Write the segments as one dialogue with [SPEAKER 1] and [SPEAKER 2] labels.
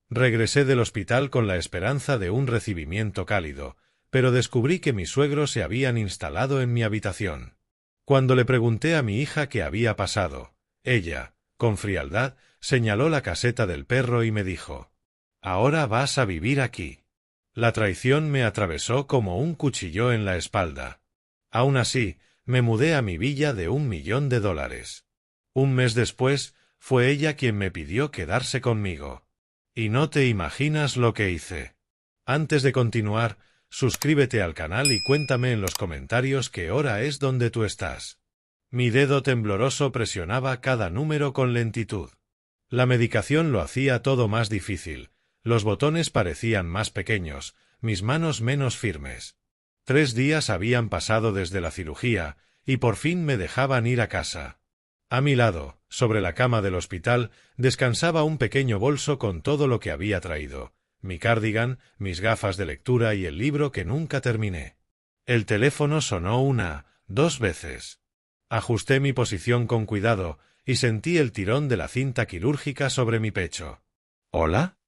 [SPEAKER 1] Regresé del hospital con la esperanza de un recibimiento cálido, pero descubrí que mis suegros se habían instalado en mi habitación. Cuando le pregunté a mi hija qué había pasado, ella, con frialdad, señaló la caseta del perro y me dijo: «Ahora vas a vivir aquí». La traición me atravesó como un cuchillo en la espalda. Aún así, me mudé a mi villa de $1.000.000. Un mes después, fue ella quien me pidió quedarse conmigo. Y no te imaginas lo que hice. Antes de continuar, suscríbete al canal y cuéntame en los comentarios qué hora es donde tú estás. Mi dedo tembloroso presionaba cada número con lentitud. La medicación lo hacía todo más difícil. Los botones parecían más pequeños, mis manos menos firmes. 3 días habían pasado desde la cirugía, y por fin me dejaban ir a casa. A mi lado, sobre la cama del hospital, descansaba un pequeño bolso con todo lo que había traído: mi cardigan, mis gafas de lectura y el libro que nunca terminé. El teléfono sonó 2 veces. Ajusté mi posición con cuidado y sentí el tirón de la cinta quirúrgica sobre mi pecho. «¿Hola?»,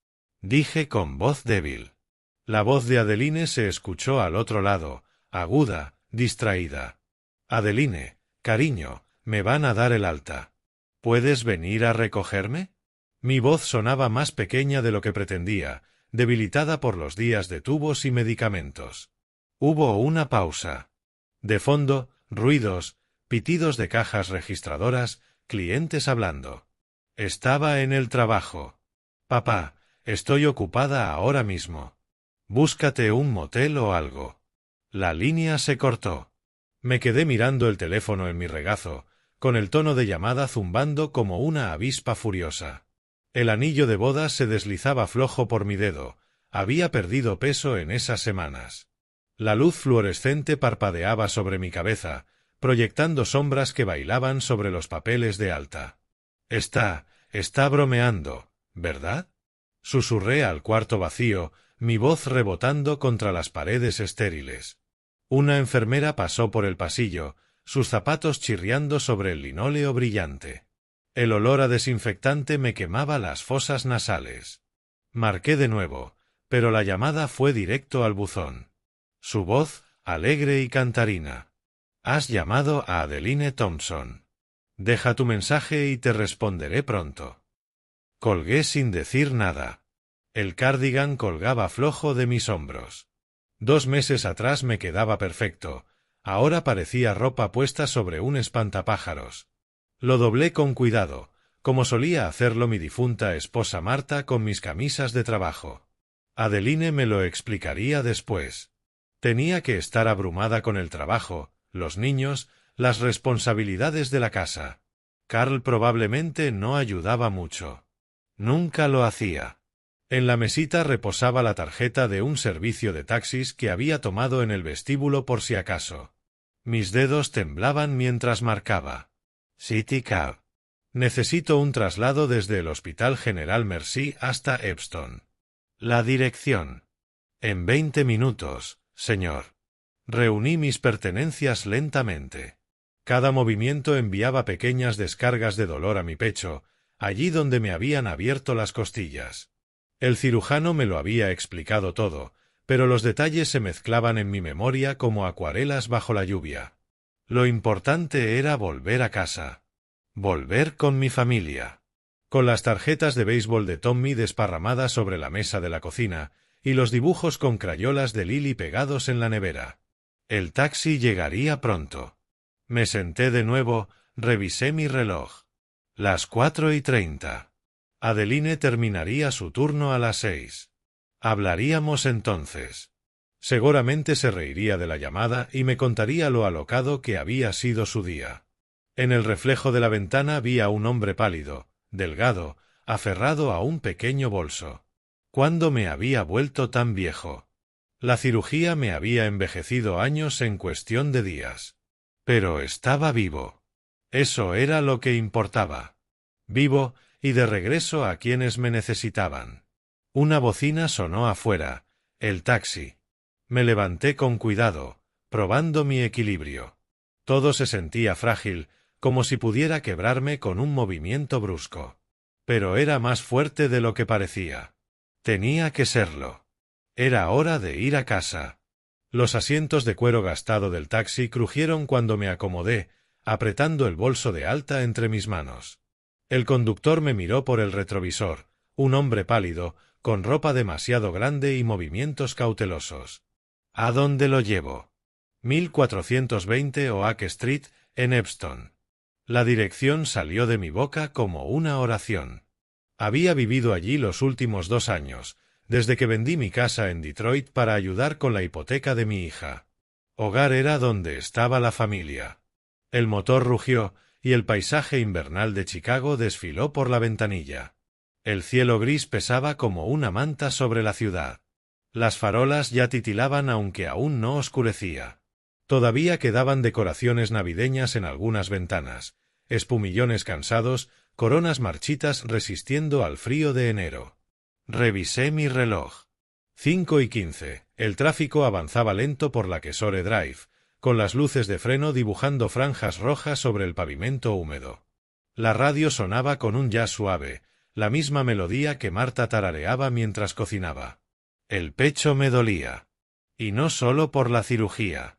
[SPEAKER 1] dije con voz débil. La voz de Adeline se escuchó al otro lado, aguda, distraída. «Adeline, cariño, me van a dar el alta. ¿Puedes venir a recogerme?». Mi voz sonaba más pequeña de lo que pretendía, debilitada por los días de tubos y medicamentos. Hubo una pausa. De fondo, ruidos, pitidos de cajas registradoras, clientes hablando. Estaba en el trabajo. «Papá, estoy ocupada ahora mismo. Búscate un motel o algo». La línea se cortó. Me quedé mirando el teléfono en mi regazo, con el tono de llamada zumbando como una avispa furiosa. El anillo de bodas se deslizaba flojo por mi dedo. Había perdido peso en esas semanas. La luz fluorescente parpadeaba sobre mi cabeza, proyectando sombras que bailaban sobre los papeles de alta. Está bromeando, ¿verdad?», susurré al cuarto vacío, mi voz rebotando contra las paredes estériles. Una enfermera pasó por el pasillo, sus zapatos chirriando sobre el linóleo brillante. El olor a desinfectante me quemaba las fosas nasales. Marqué de nuevo, pero la llamada fue directo al buzón. Su voz, alegre y cantarina: «Has llamado a Adeline Thompson. Deja tu mensaje y te responderé pronto». Colgué sin decir nada. El cardigan colgaba flojo de mis hombros. 2 meses atrás me quedaba perfecto, ahora parecía ropa puesta sobre un espantapájaros. Lo doblé con cuidado, como solía hacerlo mi difunta esposa Marta con mis camisas de trabajo. Adeline me lo explicaría después. Tenía que estar abrumada con el trabajo, los niños, las responsabilidades de la casa. Carl probablemente no ayudaba mucho. Nunca lo hacía. En la mesita reposaba la tarjeta de un servicio de taxis que había tomado en el vestíbulo por si acaso. Mis dedos temblaban mientras marcaba. City Cab. Necesito un traslado desde el Hospital General Mercy hasta Epsom. La dirección. En 20 minutos, señor. Reuní mis pertenencias lentamente. Cada movimiento enviaba pequeñas descargas de dolor a mi pecho, allí donde me habían abierto las costillas. El cirujano me lo había explicado todo, pero los detalles se mezclaban en mi memoria como acuarelas bajo la lluvia. Lo importante era volver a casa. Volver con mi familia. Con las tarjetas de béisbol de Tommy desparramadas sobre la mesa de la cocina y los dibujos con crayolas de Lily pegados en la nevera. El taxi llegaría pronto. Me senté de nuevo, revisé mi reloj. Las 4:30. Adeline terminaría su turno a las 6. Hablaríamos entonces. Seguramente se reiría de la llamada y me contaría lo alocado que había sido su día. En el reflejo de la ventana vi a un hombre pálido, delgado, aferrado a un pequeño bolso. ¿Cuándo me había vuelto tan viejo? La cirugía me había envejecido años en cuestión de días. Pero estaba vivo. Eso era lo que importaba. Vivo y de regreso a quienes me necesitaban. Una bocina sonó afuera, el taxi. Me levanté con cuidado, probando mi equilibrio. Todo se sentía frágil, como si pudiera quebrarme con un movimiento brusco. Pero era más fuerte de lo que parecía. Tenía que serlo. Era hora de ir a casa. Los asientos de cuero gastado del taxi crujieron cuando me acomodé, apretando el bolso de Alta entre mis manos. El conductor me miró por el retrovisor, un hombre pálido, con ropa demasiado grande y movimientos cautelosos. ¿A dónde lo llevo? 1420 Oak Street, en Epsom. La dirección salió de mi boca como una oración. Había vivido allí los últimos 2 años, desde que vendí mi casa en Detroit para ayudar con la hipoteca de mi hija. Hogar era donde estaba la familia. El motor rugió, y el paisaje invernal de Chicago desfiló por la ventanilla. El cielo gris pesaba como una manta sobre la ciudad. Las farolas ya titilaban aunque aún no oscurecía. Todavía quedaban decoraciones navideñas en algunas ventanas, espumillones cansados, coronas marchitas resistiendo al frío de enero. Revisé mi reloj. 5:15. El tráfico avanzaba lento por la Kesore Drive, con las luces de freno dibujando franjas rojas sobre el pavimento húmedo. La radio sonaba con un jazz suave, la misma melodía que Marta tarareaba mientras cocinaba. El pecho me dolía. Y no solo por la cirugía.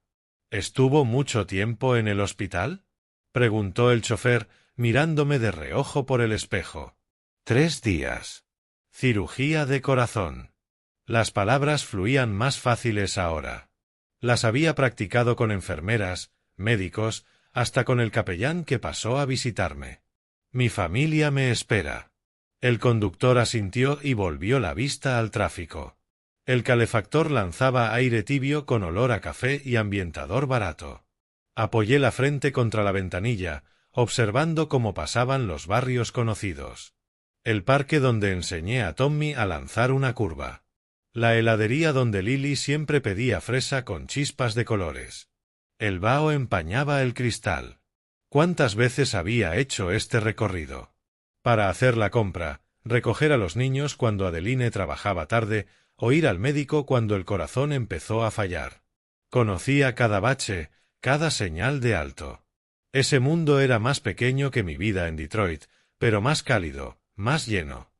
[SPEAKER 1] ¿Estuvo mucho tiempo en el hospital?, preguntó el chofer, mirándome de reojo por el espejo. 3 días. Cirugía de corazón. Las palabras fluían más fáciles ahora. Las había practicado con enfermeras, médicos, hasta con el capellán que pasó a visitarme. Mi familia me espera. El conductor asintió y volvió la vista al tráfico. El calefactor lanzaba aire tibio con olor a café y ambientador barato. Apoyé la frente contra la ventanilla, observando cómo pasaban los barrios conocidos. El parque donde enseñé a Tommy a lanzar una curva. La heladería donde Lily siempre pedía fresa con chispas de colores. El vaho empañaba el cristal. ¿Cuántas veces había hecho este recorrido? Para hacer la compra, recoger a los niños cuando Adeline trabajaba tarde, o ir al médico cuando el corazón empezó a fallar. Conocía cada bache, cada señal de alto. Ese mundo era más pequeño que mi vida en Detroit, pero más cálido, más lleno.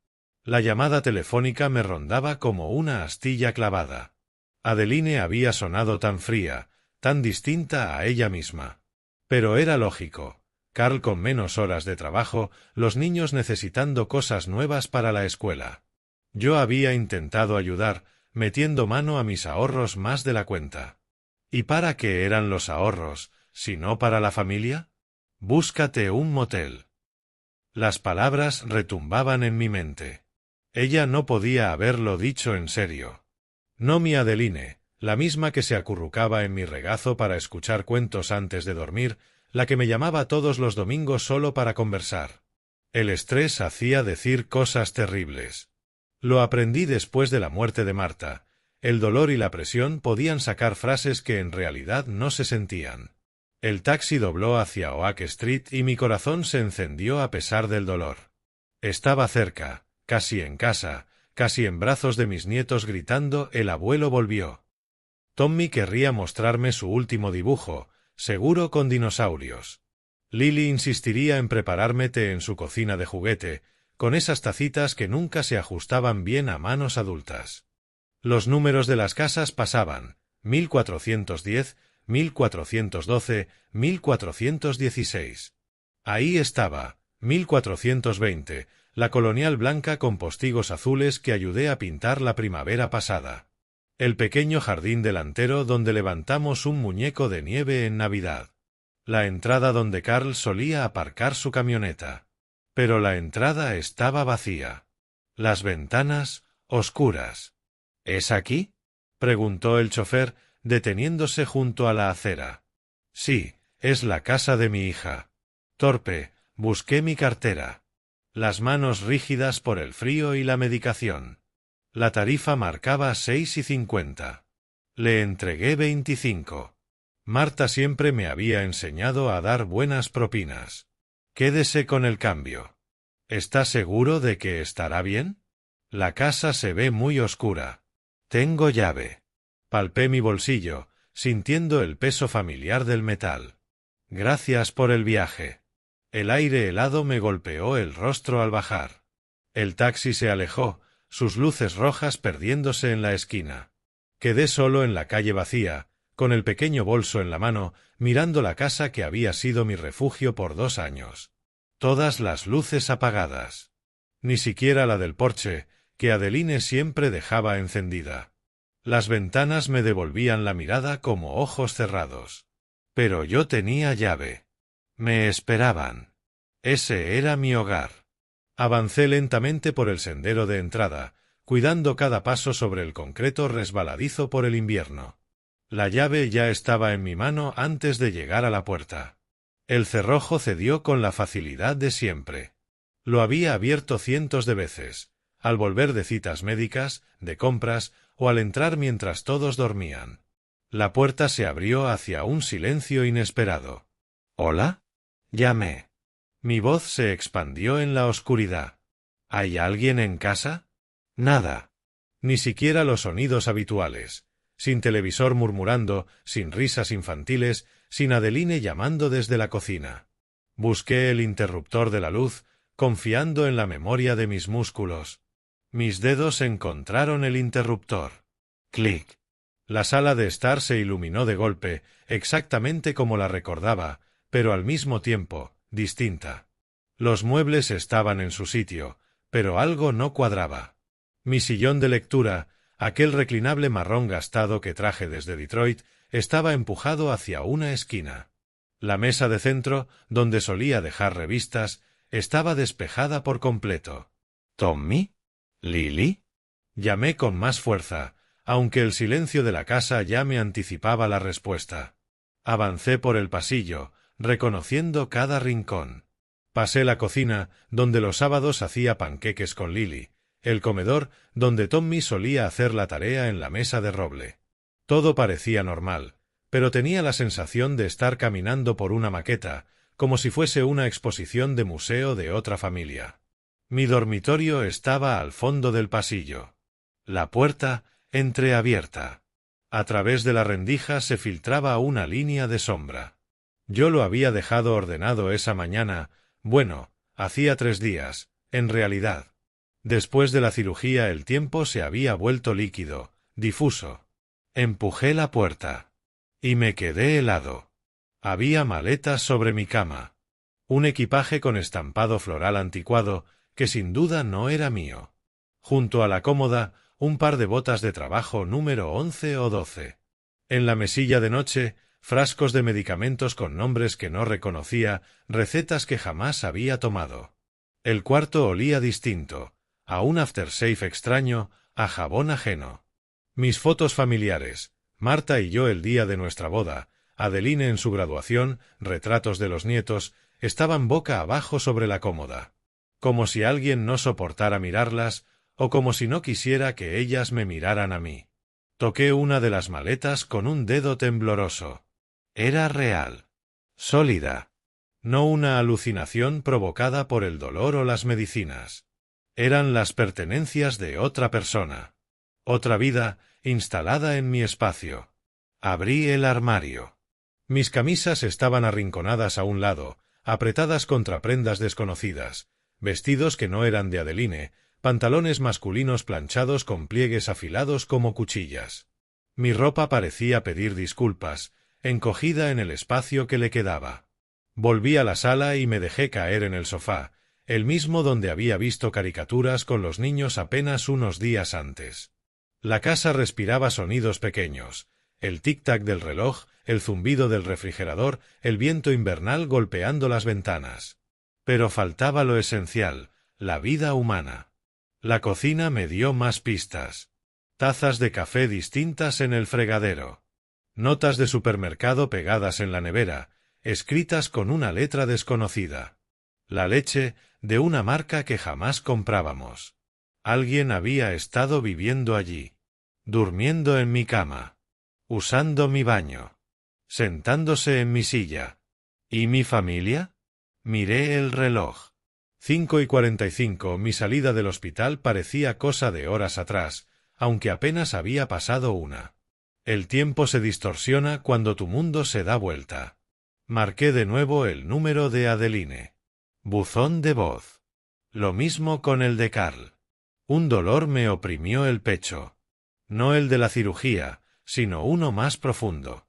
[SPEAKER 1] La llamada telefónica me rondaba como una astilla clavada. Adeline había sonado tan fría, tan distinta a ella misma. Pero era lógico. Carl con menos horas de trabajo, los niños necesitando cosas nuevas para la escuela. Yo había intentado ayudar, metiendo mano a mis ahorros más de la cuenta. ¿Y para qué eran los ahorros, si no para la familia? Búscate un motel. Las palabras retumbaban en mi mente. Ella no podía haberlo dicho en serio. No mi Adeline, la misma que se acurrucaba en mi regazo para escuchar cuentos antes de dormir, la que me llamaba todos los domingos solo para conversar. El estrés hacía decir cosas terribles. Lo aprendí después de la muerte de Marta. El dolor y la presión podían sacar frases que en realidad no se sentían. El taxi dobló hacia Oak Street y mi corazón se encendió a pesar del dolor. Estaba cerca, casi en casa, casi en brazos de mis nietos gritando «El abuelo volvió». Tommy querría mostrarme su último dibujo, seguro con dinosaurios. Lily insistiría en prepararme té en su cocina de juguete, con esas tacitas que nunca se ajustaban bien a manos adultas. Los números de las casas pasaban, 1410, 1412, 1416. Ahí estaba, 1420, la colonial blanca con postigos azules que ayudé a pintar la primavera pasada. El pequeño jardín delantero donde levantamos un muñeco de nieve en Navidad. La entrada donde Carl solía aparcar su camioneta. Pero la entrada estaba vacía. Las ventanas, oscuras. ¿Es aquí?, preguntó el chofer, deteniéndose junto a la acera. Sí, es la casa de mi hija. Torpe, busqué mi cartera. Las manos rígidas por el frío y la medicación. La tarifa marcaba 6,50. Le entregué 25. Marta siempre me había enseñado a dar buenas propinas. Quédese con el cambio. ¿Está seguro de que estará bien? La casa se ve muy oscura. Tengo llave. Palpé mi bolsillo, sintiendo el peso familiar del metal. Gracias por el viaje. El aire helado me golpeó el rostro al bajar. El taxi se alejó, sus luces rojas perdiéndose en la esquina. Quedé solo en la calle vacía, con el pequeño bolso en la mano, mirando la casa que había sido mi refugio por 2 años. Todas las luces apagadas. Ni siquiera la del porche, que Adeline siempre dejaba encendida. Las ventanas me devolvían la mirada como ojos cerrados. Pero yo tenía llave. Me esperaban. Ese era mi hogar. Avancé lentamente por el sendero de entrada, cuidando cada paso sobre el concreto resbaladizo por el invierno. La llave ya estaba en mi mano antes de llegar a la puerta. El cerrojo cedió con la facilidad de siempre. Lo había abierto cientos de veces, al volver de citas médicas, de compras o al entrar mientras todos dormían. La puerta se abrió hacia un silencio inesperado. ¿Hola? Llamé. Mi voz se expandió en la oscuridad. ¿Hay alguien en casa? Nada. Ni siquiera los sonidos habituales. Sin televisor murmurando, sin risas infantiles, sin Adeline llamando desde la cocina. Busqué el interruptor de la luz, confiando en la memoria de mis músculos. Mis dedos encontraron el interruptor. Clic. La sala de estar se iluminó de golpe, exactamente como la recordaba, pero al mismo tiempo, distinta. Los muebles estaban en su sitio, pero algo no cuadraba. Mi sillón de lectura, aquel reclinable marrón gastado que traje desde Detroit, estaba empujado hacia una esquina. La mesa de centro, donde solía dejar revistas, estaba despejada por completo. ¿Tommy? ¿Lily? Llamé con más fuerza, aunque el silencio de la casa ya me anticipaba la respuesta. Avancé por el pasillo, reconociendo cada rincón. Pasé la cocina, donde los sábados hacía panqueques con Lily, el comedor, donde Tommy solía hacer la tarea en la mesa de roble. Todo parecía normal, pero tenía la sensación de estar caminando por una maqueta, como si fuese una exposición de museo de otra familia. Mi dormitorio estaba al fondo del pasillo. La puerta, entreabierta. A través de la rendija se filtraba una línea de sombra. Yo lo había dejado ordenado esa mañana, bueno, hacía 3 días, en realidad. Después de la cirugía el tiempo se había vuelto líquido, difuso. Empujé la puerta. Y me quedé helado. Había maletas sobre mi cama. Un equipaje con estampado floral anticuado, que sin duda no era mío. Junto a la cómoda, un par de botas de trabajo número 11 o 12. En la mesilla de noche, frascos de medicamentos con nombres que no reconocía, recetas que jamás había tomado. El cuarto olía distinto, a un aftershave extraño, a jabón ajeno. Mis fotos familiares, Marta y yo el día de nuestra boda, Adeline en su graduación, retratos de los nietos, estaban boca abajo sobre la cómoda. Como si alguien no soportara mirarlas, o como si no quisiera que ellas me miraran a mí. Toqué una de las maletas con un dedo tembloroso. Era real. Sólida. No una alucinación provocada por el dolor o las medicinas. Eran las pertenencias de otra persona. Otra vida, instalada en mi espacio. Abrí el armario. Mis camisas estaban arrinconadas a un lado, apretadas contra prendas desconocidas, vestidos que no eran de Adeline, pantalones masculinos planchados con pliegues afilados como cuchillas. Mi ropa parecía pedir disculpas, encogida en el espacio que le quedaba. Volví a la sala y me dejé caer en el sofá, el mismo donde había visto caricaturas con los niños apenas unos días antes. La casa respiraba sonidos pequeños, el tic-tac del reloj, el zumbido del refrigerador, el viento invernal golpeando las ventanas. Pero faltaba lo esencial, la vida humana. La cocina me dio más pistas. Tazas de café distintas en el fregadero. Notas de supermercado pegadas en la nevera, escritas con una letra desconocida. La leche, de una marca que jamás comprábamos. Alguien había estado viviendo allí. Durmiendo en mi cama. Usando mi baño. Sentándose en mi silla. ¿Y mi familia? Miré el reloj. 5:45. Mi salida del hospital parecía cosa de horas atrás, aunque apenas había pasado una. El tiempo se distorsiona cuando tu mundo se da vuelta. Marqué de nuevo el número de Adeline. Buzón de voz. Lo mismo con el de Carl. Un dolor me oprimió el pecho. No el de la cirugía, sino uno más profundo.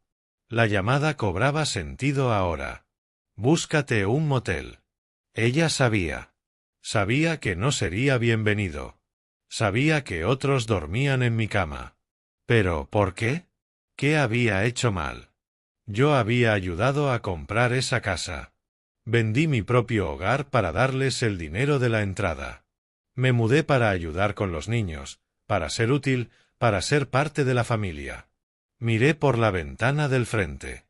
[SPEAKER 1] La llamada cobraba sentido ahora. Búscate un motel. Ella sabía. Sabía que no sería bienvenido. Sabía que otros dormían en mi cama. Pero, ¿por qué? ¿Qué había hecho mal? Yo había ayudado a comprar esa casa. Vendí mi propio hogar para darles el dinero de la entrada. Me mudé para ayudar con los niños, para ser útil, para ser parte de la familia. Miré por la ventana del frente.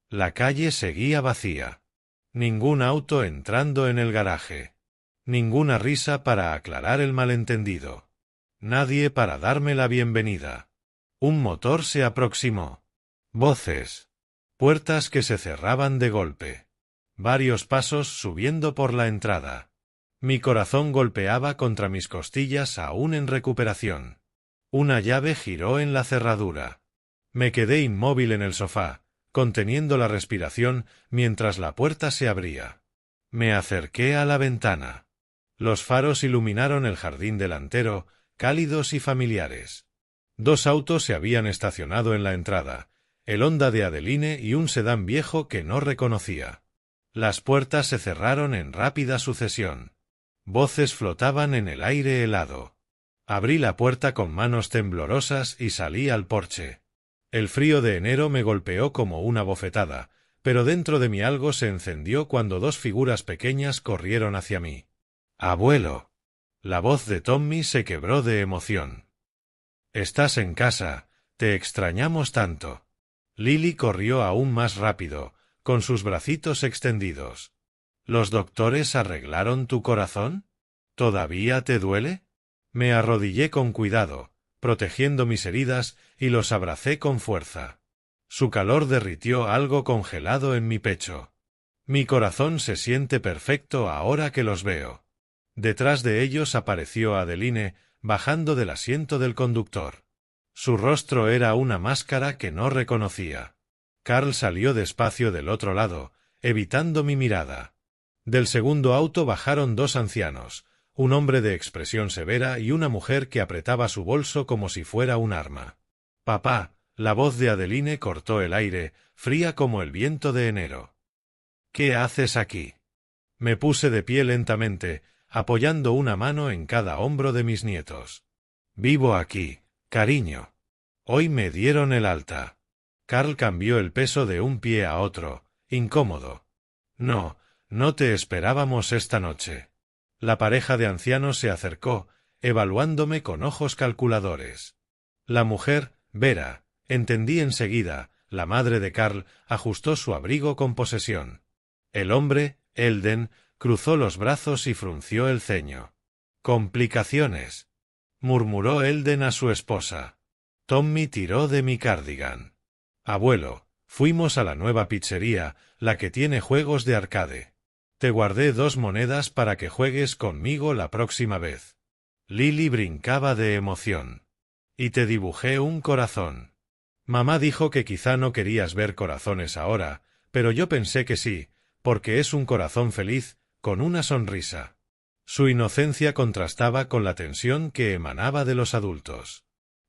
[SPEAKER 1] La calle seguía vacía. Ningún auto entrando en el garaje. Ninguna risa para aclarar el malentendido. Nadie para darme la bienvenida. Un motor se aproximó. Voces. Puertas que se cerraban de golpe. Varios pasos subiendo por la entrada. Mi corazón golpeaba contra mis costillas aún en recuperación. Una llave giró en la cerradura. Me quedé inmóvil en el sofá, conteniendo la respiración mientras la puerta se abría. Me acerqué a la ventana. Los faros iluminaron el jardín delantero, cálidos y familiares. 2 autos se habían estacionado en la entrada, el Honda de Adeline y un sedán viejo que no reconocía. Las puertas se cerraron en rápida sucesión. Voces flotaban en el aire helado. Abrí la puerta con manos temblorosas y salí al porche. El frío de enero me golpeó como una bofetada, pero dentro de mí algo se encendió cuando 2 figuras pequeñas corrieron hacia mí. «¡Abuelo!». La voz de Tommy se quebró de emoción. «Estás en casa, te extrañamos tanto». Lily corrió aún más rápido, con sus bracitos extendidos. «¿Los doctores arreglaron tu corazón? ¿Todavía te duele?». Me arrodillé con cuidado, protegiendo mis heridas, y los abracé con fuerza. Su calor derritió algo congelado en mi pecho. Mi corazón se siente perfecto ahora que los veo. Detrás de ellos apareció Adeline, bajando del asiento del conductor. Su rostro era una máscara que no reconocía. Carl salió despacio del otro lado, evitando mi mirada. Del segundo auto bajaron 2 ancianos, un hombre de expresión severa y una mujer que apretaba su bolso como si fuera un arma. «Papá», la voz de Adeline cortó el aire, fría como el viento de enero. «¿Qué haces aquí?». Me puse de pie lentamente, apoyando una mano en cada hombro de mis nietos. «Vivo aquí, cariño. Hoy me dieron el alta». Carl cambió el peso de un pie a otro, incómodo. «No, no te esperábamos esta noche». La pareja de ancianos se acercó, evaluándome con ojos calculadores. La mujer, Vera, entendí enseguida, la madre de Carl, ajustó su abrigo con posesión. El hombre, Elden, cruzó los brazos y frunció el ceño. «Complicaciones», murmuró Elden a su esposa. Tommy tiró de mi cardigan. «Abuelo, fuimos a la nueva pizzería, la que tiene juegos de arcade. Te guardé 2 monedas para que juegues conmigo la próxima vez». Lily brincaba de emoción. «Y te dibujé un corazón». Mamá dijo que quizá no querías ver corazones ahora, pero yo pensé que sí, porque es un corazón feliz, con una sonrisa. Su inocencia contrastaba con la tensión que emanaba de los adultos.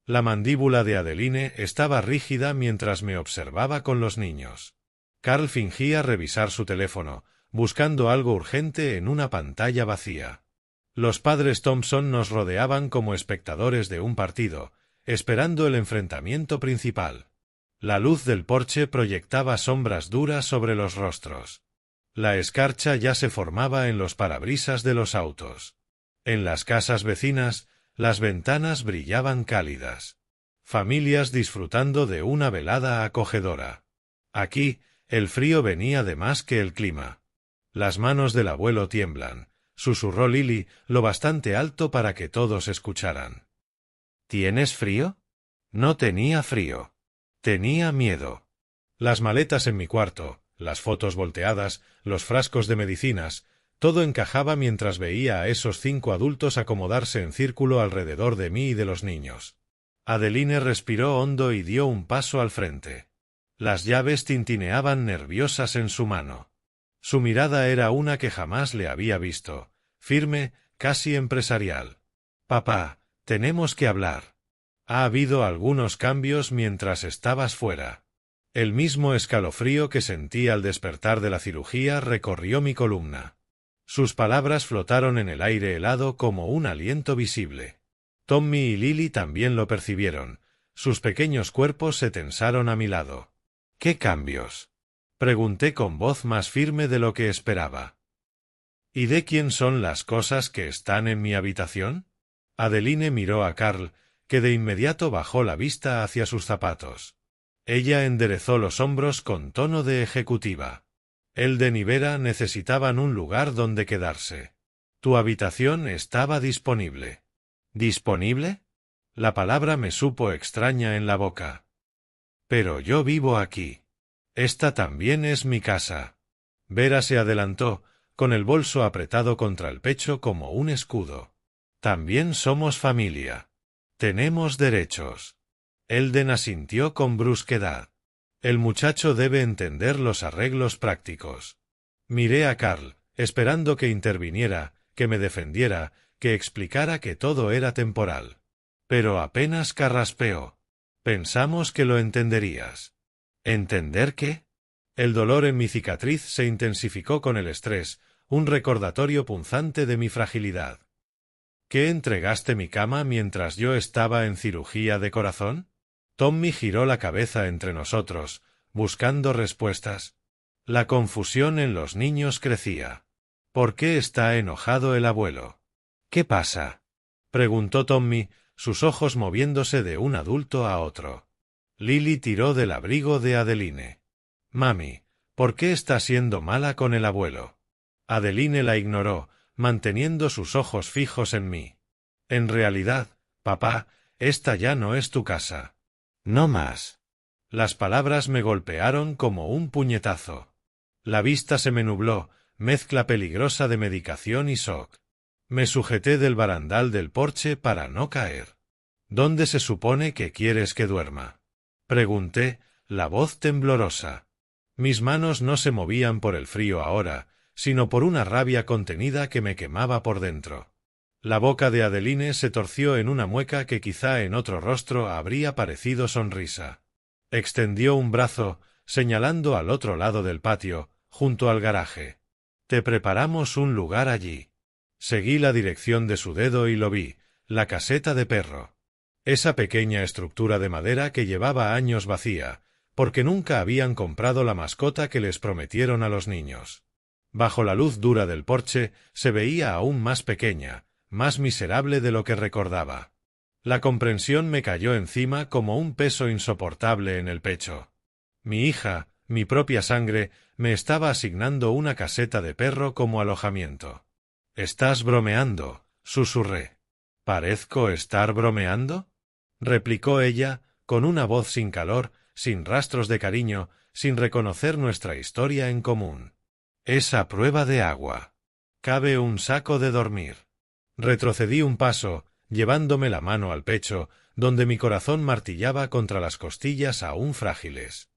[SPEAKER 1] La mandíbula de Adeline estaba rígida mientras me observaba con los niños. Carl fingía revisar su teléfono, buscando algo urgente en una pantalla vacía. Los padres Thompson nos rodeaban como espectadores de un partido, esperando el enfrentamiento principal. La luz del porche proyectaba sombras duras sobre los rostros. La escarcha ya se formaba en los parabrisas de los autos. En las casas vecinas, las ventanas brillaban cálidas. Familias disfrutando de una velada acogedora. Aquí, el frío venía de más que el clima. «Las manos del abuelo tiemblan», susurró Lily, lo bastante alto para que todos escucharan. «¿Tienes frío?». No tenía frío. Tenía miedo. Las maletas en mi cuarto, las fotos volteadas, los frascos de medicinas, todo encajaba mientras veía a esos 5 adultos acomodarse en círculo alrededor de mí y de los niños. Adeline respiró hondo y dio un paso al frente. Las llaves tintineaban nerviosas en su mano. Su mirada era una que jamás le había visto, firme, casi empresarial. Papá, tenemos que hablar. Ha habido algunos cambios mientras estabas fuera. El mismo escalofrío que sentí al despertar de la cirugía recorrió mi columna. Sus palabras flotaron en el aire helado como un aliento visible. Tommy y Lily también lo percibieron. Sus pequeños cuerpos se tensaron a mi lado. ¿Qué cambios? Pregunté con voz más firme de lo que esperaba. ¿Y de quién son las cosas que están en mi habitación? Adeline miró a Carl, que de inmediato bajó la vista hacia sus zapatos. Ella enderezó los hombros con tono de ejecutiva. Elden y Vera necesitaban un lugar donde quedarse. Tu habitación estaba disponible. ¿Disponible? La palabra me supo extraña en la boca. Pero yo vivo aquí. Esta también es mi casa. Vera se adelantó, con el bolso apretado contra el pecho como un escudo. También somos familia. Tenemos derechos. Elden asintió con brusquedad. El muchacho debe entender los arreglos prácticos. Miré a Carl, esperando que interviniera, que me defendiera, que explicara que todo era temporal. Pero apenas carraspeó. Pensamos que lo entenderías. ¿Entender qué? El dolor en mi cicatriz se intensificó con el estrés, un recordatorio punzante de mi fragilidad. ¿Qué entregaste mi cama mientras yo estaba en cirugía de corazón? Tommy giró la cabeza entre nosotros, buscando respuestas. La confusión en los niños crecía. ¿Por qué está enojado el abuelo? ¿Qué pasa? Preguntó Tommy, sus ojos moviéndose de un adulto a otro. Lily tiró del abrigo de Adeline. Mami, ¿por qué está siendo mala con el abuelo? Adeline la ignoró, manteniendo sus ojos fijos en mí. En realidad, papá, esta ya no es tu casa. No más. Las palabras me golpearon como un puñetazo. La vista se me nubló, mezcla peligrosa de medicación y shock. Me sujeté del barandal del porche para no caer. ¿Dónde se supone que quieres que duerma? Pregunté, la voz temblorosa. Mis manos no se movían por el frío ahora, sino por una rabia contenida que me quemaba por dentro. La boca de Adeline se torció en una mueca que quizá en otro rostro habría parecido sonrisa. Extendió un brazo, señalando al otro lado del patio, junto al garaje. Te preparamos un lugar allí. Seguí la dirección de su dedo y lo vi, la caseta de perro. Esa pequeña estructura de madera que llevaba años vacía, porque nunca habían comprado la mascota que les prometieron a los niños. Bajo la luz dura del porche se veía aún más pequeña, más miserable de lo que recordaba. La comprensión me cayó encima como un peso insoportable en el pecho. Mi hija, mi propia sangre, me estaba asignando una caseta de perro como alojamiento. «¿Estás bromeando?», susurré. «¿Parezco estar bromeando?», replicó ella, con una voz sin calor, sin rastros de cariño, sin reconocer nuestra historia en común. «Es a prueba de agua. Cabe un saco de dormir». Retrocedí un paso, llevándome la mano al pecho, donde mi corazón martillaba contra las costillas aún frágiles.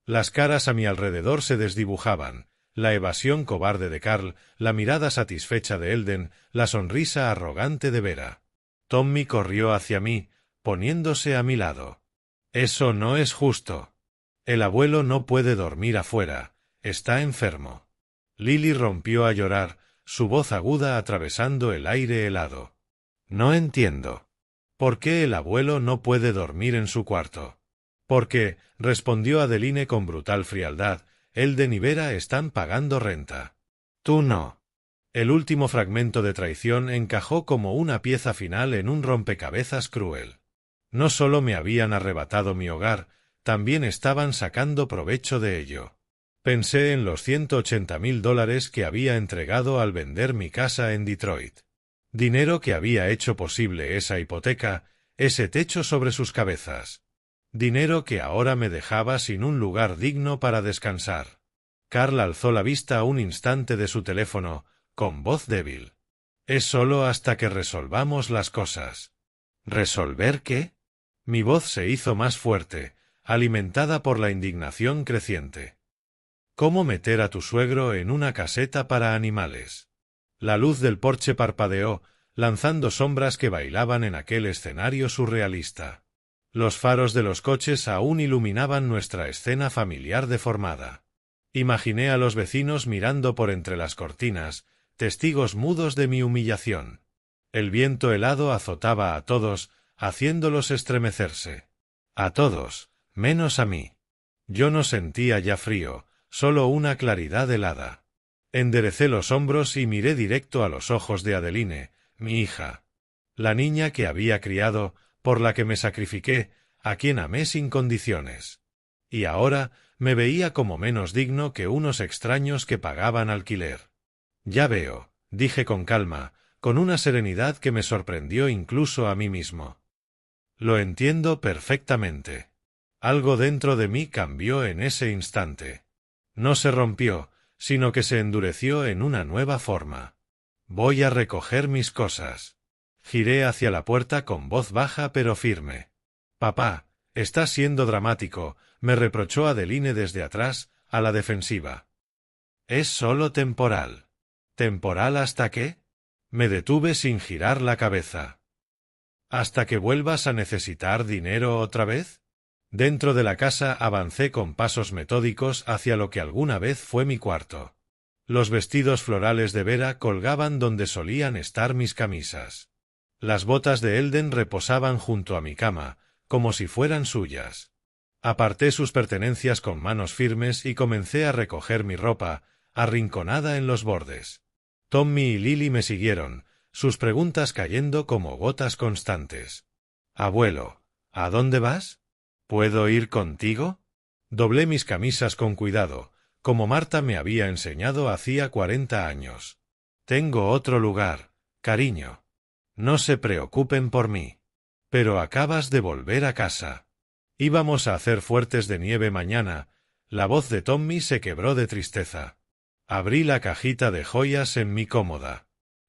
[SPEAKER 1] Las caras a mi alrededor se desdibujaban, la evasión cobarde de Carl, la mirada satisfecha de Elden, la sonrisa arrogante de Vera. Tommy corrió hacia mí, poniéndose a mi lado. «Eso no es justo. El abuelo no puede dormir afuera, está enfermo». Lily rompió a llorar, su voz aguda atravesando el aire helado. «No entiendo. ¿Por qué el abuelo no puede dormir en su cuarto?» «Porque», respondió Adeline con brutal frialdad, «Elden y Vera están pagando renta. Tú no». El último fragmento de traición encajó como una pieza final en un rompecabezas cruel. No solo me habían arrebatado mi hogar, también estaban sacando provecho de ello. Pensé en los $180,000 que había entregado al vender mi casa en Detroit. Dinero que había hecho posible esa hipoteca, ese techo sobre sus cabezas. Dinero que ahora me dejaba sin un lugar digno para descansar. Carl alzó la vista un instante de su teléfono, con voz débil. «Es solo hasta que resolvamos las cosas». «¿Resolver qué?». Mi voz se hizo más fuerte, alimentada por la indignación creciente. «¿Cómo meter a tu suegro en una caseta para animales?». La luz del porche parpadeó, lanzando sombras que bailaban en aquel escenario surrealista. Los faros de los coches aún iluminaban nuestra escena familiar deformada. Imaginé a los vecinos mirando por entre las cortinas, testigos mudos de mi humillación. El viento helado azotaba a todos, haciéndolos estremecerse. A todos, menos a mí. Yo no sentía ya frío, solo una claridad helada. Enderecé los hombros y miré directo a los ojos de Adeline, mi hija. La niña que había criado, por la que me sacrifiqué, a quien amé sin condiciones. Y ahora me veía como menos digno que unos extraños que pagaban alquiler. Ya veo, dije con calma, con una serenidad que me sorprendió incluso a mí mismo. Lo entiendo perfectamente. Algo dentro de mí cambió en ese instante. No se rompió, sino que se endureció en una nueva forma. Voy a recoger mis cosas. Giré hacia la puerta con voz baja pero firme. Papá, estás siendo dramático, me reprochó Adeline desde atrás, a la defensiva. Es solo temporal. ¿Temporal hasta qué? Me detuve sin girar la cabeza. ¿Hasta que vuelvas a necesitar dinero otra vez? Dentro de la casa avancé con pasos metódicos hacia lo que alguna vez fue mi cuarto. Los vestidos florales de Vera colgaban donde solían estar mis camisas. Las botas de Elden reposaban junto a mi cama, como si fueran suyas. Aparté sus pertenencias con manos firmes y comencé a recoger mi ropa, arrinconada en los bordes. Tommy y Lily me siguieron, sus preguntas cayendo como gotas constantes. «Abuelo, ¿a dónde vas? ¿Puedo ir contigo?» Doblé mis camisas con cuidado, como Marta me había enseñado hacía 40 años. «Tengo otro lugar, cariño. No se preocupen por mí. Pero acabas de volver a casa. Íbamos a hacer fuertes de nieve mañana». La voz de Tommy se quebró de tristeza. Abrí la cajita de joyas en mi cómoda.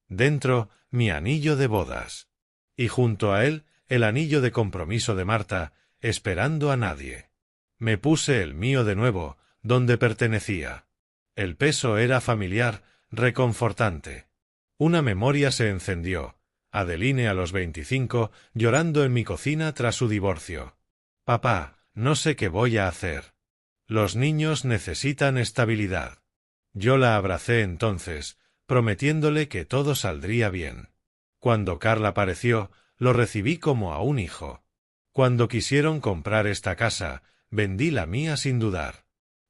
[SPEAKER 1] Dentro, mi anillo de bodas. Y junto a él, el anillo de compromiso de Marta, esperando a nadie. Me puse el mío de nuevo, donde pertenecía. El peso era familiar, reconfortante. Una memoria se encendió. Adeline a los 25, llorando en mi cocina tras su divorcio. «Papá, no sé qué voy a hacer. Los niños necesitan estabilidad». Yo la abracé entonces, prometiéndole que todo saldría bien. Cuando Carl apareció, lo recibí como a un hijo. Cuando quisieron comprar esta casa, vendí la mía sin dudar.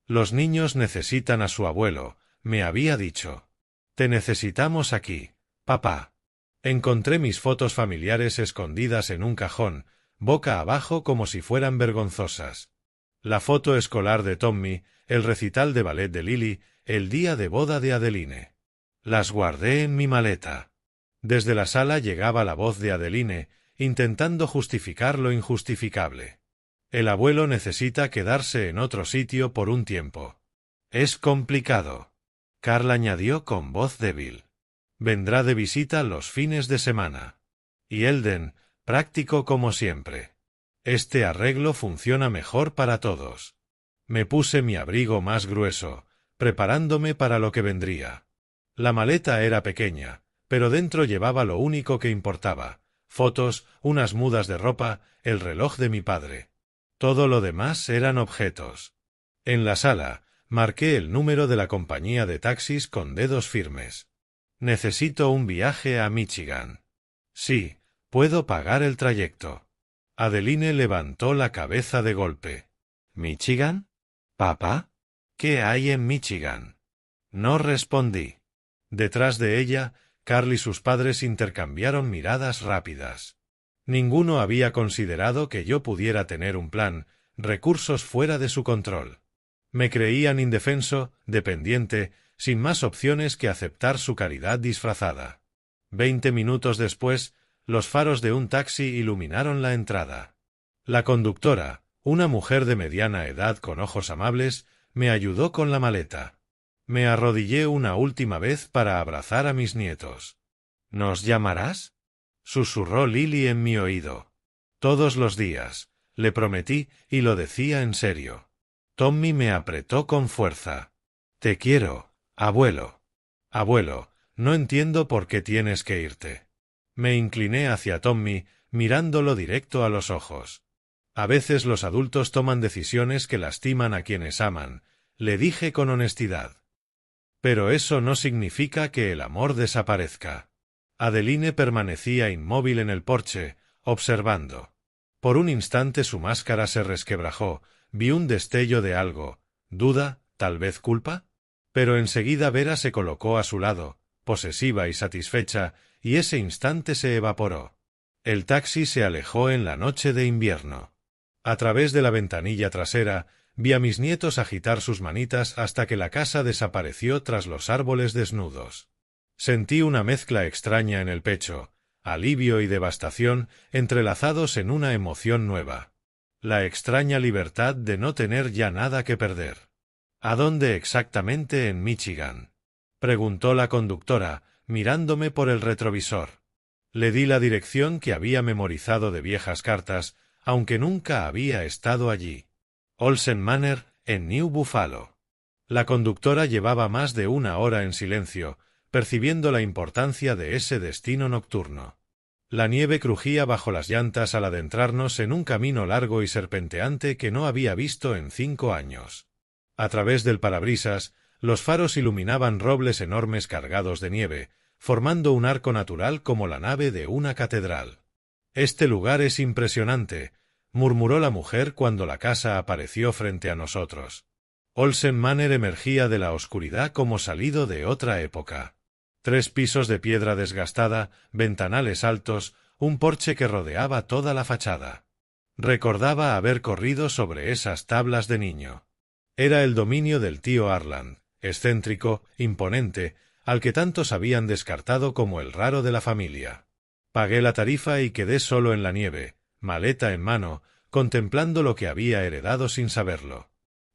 [SPEAKER 1] «Los niños necesitan a su abuelo», me había dicho. «Te necesitamos aquí, papá». Encontré mis fotos familiares escondidas en un cajón, boca abajo como si fueran vergonzosas. La foto escolar de Tommy, el recital de ballet de Lily, el día de boda de Adeline. Las guardé en mi maleta. Desde la sala llegaba la voz de Adeline, intentando justificar lo injustificable. «El abuelo necesita quedarse en otro sitio por un tiempo. Es complicado», Carl añadió con voz débil. «Vendrá de visita los fines de semana. Y Elden, práctico como siempre. Este arreglo funciona mejor para todos». Me puse mi abrigo más grueso, preparándome para lo que vendría. La maleta era pequeña, pero dentro llevaba lo único que importaba: fotos, unas mudas de ropa, el reloj de mi padre. Todo lo demás eran objetos. En la sala, marqué el número de la compañía de taxis con dedos firmes. «Necesito un viaje a Michigan». «Sí, puedo pagar el trayecto». Adeline levantó la cabeza de golpe. «¿Michigan? ¿Papá? ¿Qué hay en Michigan?» No respondí. Detrás de ella, Carl y sus padres intercambiaron miradas rápidas. Ninguno había considerado que yo pudiera tener un plan, recursos fuera de su control. Me creían indefenso, dependiente, sin más opciones que aceptar su caridad disfrazada. 20 minutos después, los faros de un taxi iluminaron la entrada. La conductora, una mujer de mediana edad con ojos amables, me ayudó con la maleta. Me arrodillé una última vez para abrazar a mis nietos. «¿Nos llamarás?», susurró Lily en mi oído. «Todos los días», le prometí, y lo decía en serio. Tommy me apretó con fuerza. «Te quiero, abuelo». «Abuelo, no entiendo por qué tienes que irte». Me incliné hacia Tommy, mirándolo directo a los ojos. A veces los adultos toman decisiones que lastiman a quienes aman, le dije con honestidad. Pero eso no significa que el amor desaparezca. Adeline permanecía inmóvil en el porche, observando. Por un instante su máscara se resquebrajó, vi un destello de algo, duda, tal vez culpa. Pero enseguida Vera se colocó a su lado, posesiva y satisfecha, y ese instante se evaporó. El taxi se alejó en la noche de invierno. A través de la ventanilla trasera, vi a mis nietos agitar sus manitas hasta que la casa desapareció tras los árboles desnudos. Sentí una mezcla extraña en el pecho, alivio y devastación entrelazados en una emoción nueva. La extraña libertad de no tener ya nada que perder. ¿A dónde exactamente en Michigan?, preguntó la conductora, mirándome por el retrovisor. Le di la dirección que había memorizado de viejas cartas, aunque nunca había estado allí. Olsen Manor, en New Buffalo. La conductora llevaba más de una hora en silencio, percibiendo la importancia de ese destino nocturno. La nieve crujía bajo las llantas al adentrarnos en un camino largo y serpenteante que no había visto en 5 años. A través del parabrisas, los faros iluminaban robles enormes cargados de nieve, formando un arco natural como la nave de una catedral. «Este lugar es impresionante», murmuró la mujer cuando la casa apareció frente a nosotros. Olsen Manor emergía de la oscuridad como salido de otra época. 3 pisos de piedra desgastada, ventanales altos, un porche que rodeaba toda la fachada. Recordaba haber corrido sobre esas tablas de niño. Era el dominio del tío Arland, excéntrico, imponente, al que tantos habían descartado como el raro de la familia. Pagué la tarifa y quedé solo en la nieve, maleta en mano, contemplando lo que había heredado sin saberlo.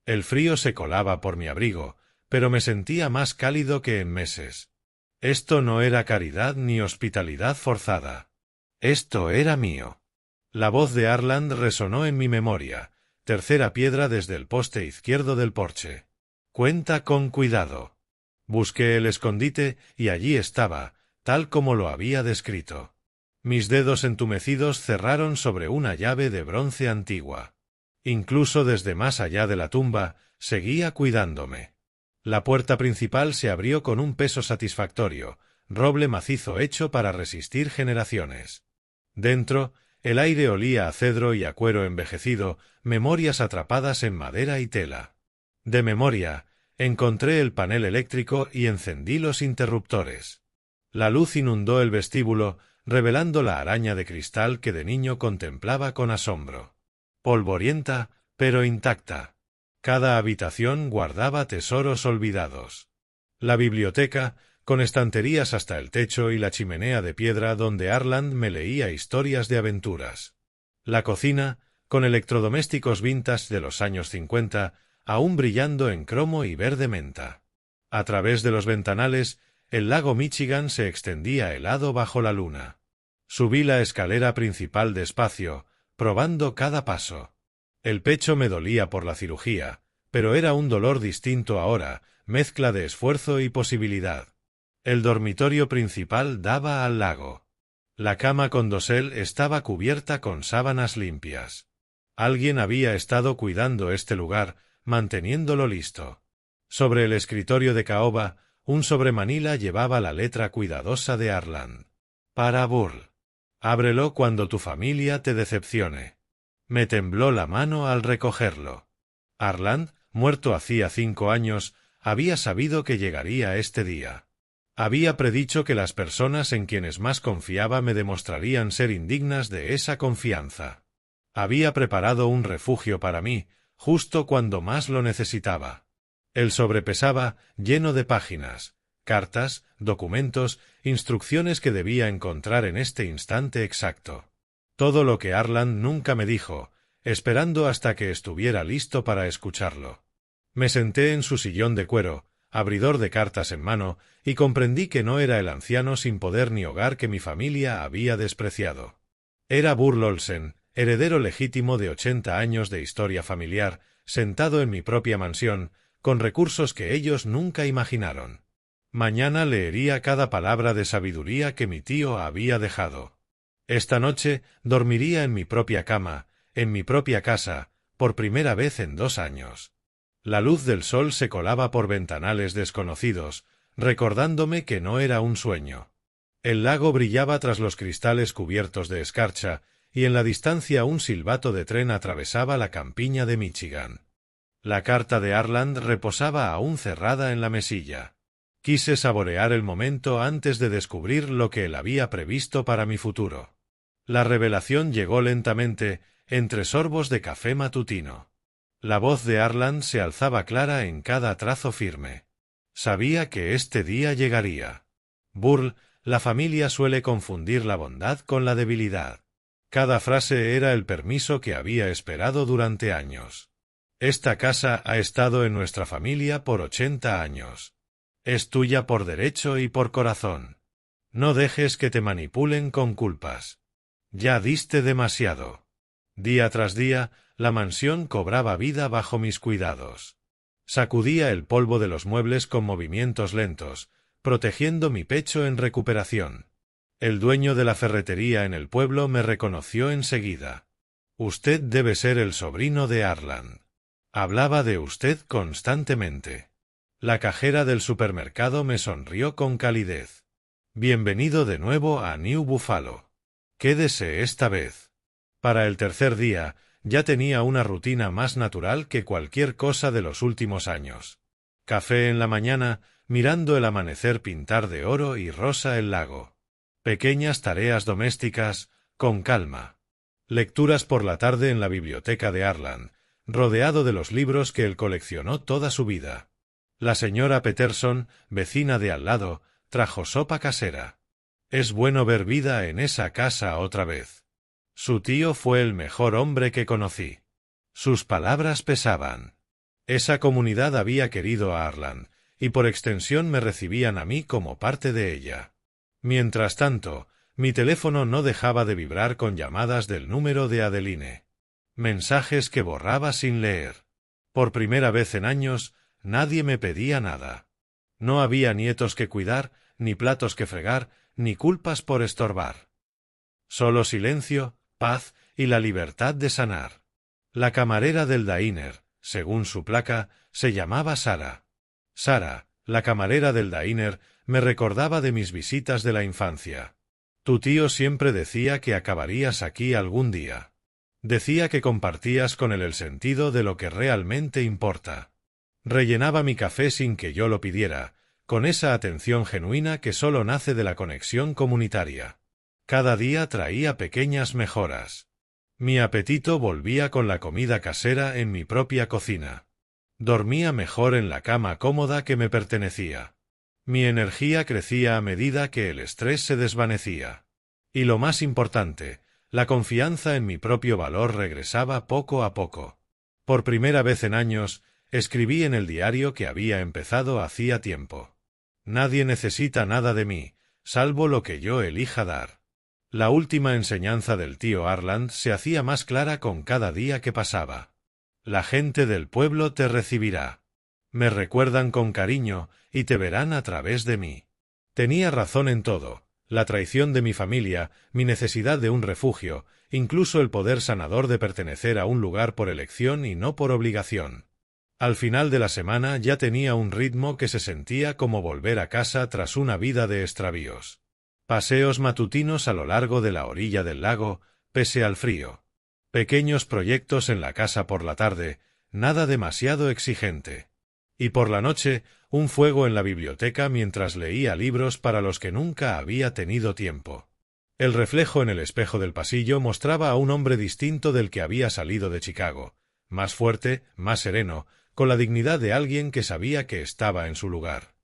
[SPEAKER 1] El frío se colaba por mi abrigo, pero me sentía más cálido que en meses. Esto no era caridad ni hospitalidad forzada. Esto era mío. La voz de Arland resonó en mi memoria, tercera piedra desde el poste izquierdo del porche. Cuenta con cuidado. Busqué el escondite y allí estaba, tal como lo había descrito. Mis dedos entumecidos cerraron sobre una llave de bronce antigua. Incluso desde más allá de la tumba, seguía cuidándome. La puerta principal se abrió con un peso satisfactorio, roble macizo hecho para resistir generaciones. Dentro, el aire olía a cedro y a cuero envejecido, memorias atrapadas en madera y tela. De memoria, encontré el panel eléctrico y encendí los interruptores. La luz inundó el vestíbulo, revelando la araña de cristal que de niño contemplaba con asombro. Polvorienta, pero intacta. Cada habitación guardaba tesoros olvidados. La biblioteca, con estanterías hasta el techo y la chimenea de piedra donde Arland me leía historias de aventuras. La cocina, con electrodomésticos vintage de los años 50, aún brillando en cromo y verde menta. A través de los ventanales, el lago Michigan se extendía helado bajo la luna. Subí la escalera principal despacio, probando cada paso. El pecho me dolía por la cirugía, pero era un dolor distinto ahora, mezcla de esfuerzo y posibilidad. El dormitorio principal daba al lago. La cama con dosel estaba cubierta con sábanas limpias. Alguien había estado cuidando este lugar, manteniéndolo listo. Sobre el escritorio de caoba, un sobremanila llevaba la letra cuidadosa de Arland. Para Burl. Ábrelo cuando tu familia te decepcione. Me tembló la mano al recogerlo. Arland, muerto hacía 5 años, había sabido que llegaría este día. Había predicho que las personas en quienes más confiaba me demostrarían ser indignas de esa confianza. Había preparado un refugio para mí, justo cuando más lo necesitaba. El sobre pesaba, lleno de páginas, cartas, documentos, instrucciones que debía encontrar en este instante exacto. Todo lo que Arland nunca me dijo, esperando hasta que estuviera listo para escucharlo. Me senté en su sillón de cuero, abridor de cartas en mano, y comprendí que no era el anciano sin poder ni hogar que mi familia había despreciado. Era Burl Olsen, heredero legítimo de 80 años de historia familiar, sentado en mi propia mansión, con recursos que ellos nunca imaginaron. Mañana leería cada palabra de sabiduría que mi tío había dejado. Esta noche dormiría en mi propia cama, en mi propia casa, por primera vez en 2 años. La luz del sol se colaba por ventanales desconocidos, recordándome que no era un sueño. El lago brillaba tras los cristales cubiertos de escarcha, y en la distancia un silbato de tren atravesaba la campiña de Michigan. La carta de Arland reposaba aún cerrada en la mesilla. Quise saborear el momento antes de descubrir lo que él había previsto para mi futuro. La revelación llegó lentamente, entre sorbos de café matutino. La voz de Arland se alzaba clara en cada trazo firme. Sabía que este día llegaría. Burl, la familia suele confundir la bondad con la debilidad. Cada frase era el permiso que había esperado durante años. Esta casa ha estado en nuestra familia por 80 años. Es tuya por derecho y por corazón. No dejes que te manipulen con culpas. Ya diste demasiado. Día tras día, la mansión cobraba vida bajo mis cuidados. Sacudía el polvo de los muebles con movimientos lentos, protegiendo mi pecho en recuperación. El dueño de la ferretería en el pueblo me reconoció enseguida. Usted debe ser el sobrino de Arland. Hablaba de usted constantemente. La cajera del supermercado me sonrió con calidez. Bienvenido de nuevo a New Buffalo. Quédese esta vez. Para el tercer día, ya tenía una rutina más natural que cualquier cosa de los últimos años. Café en la mañana, mirando el amanecer pintar de oro y rosa el lago. Pequeñas tareas domésticas, con calma. Lecturas por la tarde en la biblioteca de Arland, rodeado de los libros que él coleccionó toda su vida. La señora Peterson, vecina de al lado, trajo sopa casera. Es bueno ver vida en esa casa otra vez. Su tío fue el mejor hombre que conocí. Sus palabras pesaban. Esa comunidad había querido a Arland, y por extensión me recibían a mí como parte de ella. Mientras tanto, mi teléfono no dejaba de vibrar con llamadas del número de Adeline. Mensajes que borraba sin leer. Por primera vez en años, nadie me pedía nada. No había nietos que cuidar, ni platos que fregar, ni culpas por estorbar. Solo silencio, paz y la libertad de sanar. La camarera del diner, según su placa, se llamaba Sara. Sara, la camarera del diner, me recordaba de mis visitas de la infancia. Tu tío siempre decía que acabarías aquí algún día. Decía que compartías con él el sentido de lo que realmente importa. Rellenaba mi café sin que yo lo pidiera, con esa atención genuina que solo nace de la conexión comunitaria. Cada día traía pequeñas mejoras. Mi apetito volvía con la comida casera en mi propia cocina. Dormía mejor en la cama cómoda que me pertenecía. Mi energía crecía a medida que el estrés se desvanecía. Y lo más importante, la confianza en mi propio valor regresaba poco a poco. Por primera vez en años, escribí en el diario que había empezado hacía tiempo. Nadie necesita nada de mí, salvo lo que yo elija dar. La última enseñanza del tío Arland se hacía más clara con cada día que pasaba. La gente del pueblo te recibirá. Me recuerdan con cariño y te verán a través de mí. Tenía razón en todo, la traición de mi familia, mi necesidad de un refugio, incluso el poder sanador de pertenecer a un lugar por elección y no por obligación. Al final de la semana ya tenía un ritmo que se sentía como volver a casa tras una vida de extravíos. Paseos matutinos a lo largo de la orilla del lago, pese al frío. Pequeños proyectos en la casa por la tarde, nada demasiado exigente. Y por la noche, un fuego en la biblioteca mientras leía libros para los que nunca había tenido tiempo. El reflejo en el espejo del pasillo mostraba a un hombre distinto del que había salido de Chicago, más fuerte, más sereno, con la dignidad de alguien que sabía que estaba en su lugar.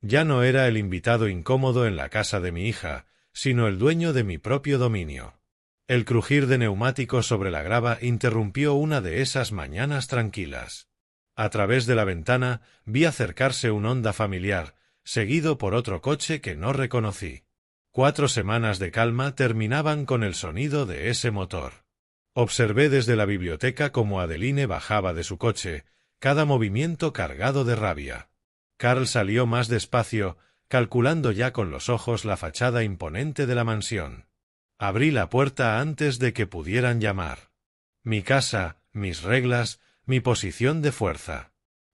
[SPEAKER 1] Ya no era el invitado incómodo en la casa de mi hija, sino el dueño de mi propio dominio. El crujir de neumáticos sobre la grava interrumpió una de esas mañanas tranquilas. A través de la ventana vi acercarse un Honda familiar, seguido por otro coche que no reconocí. 4 semanas de calma terminaban con el sonido de ese motor. Observé desde la biblioteca cómo Adeline bajaba de su coche, cada movimiento cargado de rabia. Carl salió más despacio, calculando ya con los ojos la fachada imponente de la mansión. Abrí la puerta antes de que pudieran llamar. Mi casa, mis reglas, mi posición de fuerza.